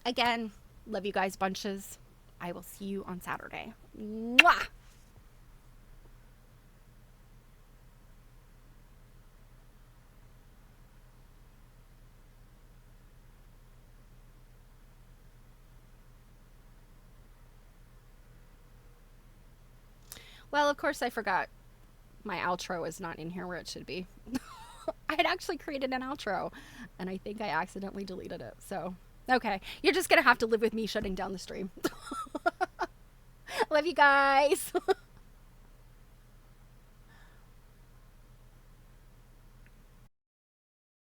again, love you guys bunches. I will see you on Saturday. Mwah! Well, of course I forgot. My outro is not in here where it should be. I had actually created an outro, and I think I accidentally deleted it. So, okay. You're just going to have to live with me shutting down the stream. Love you guys.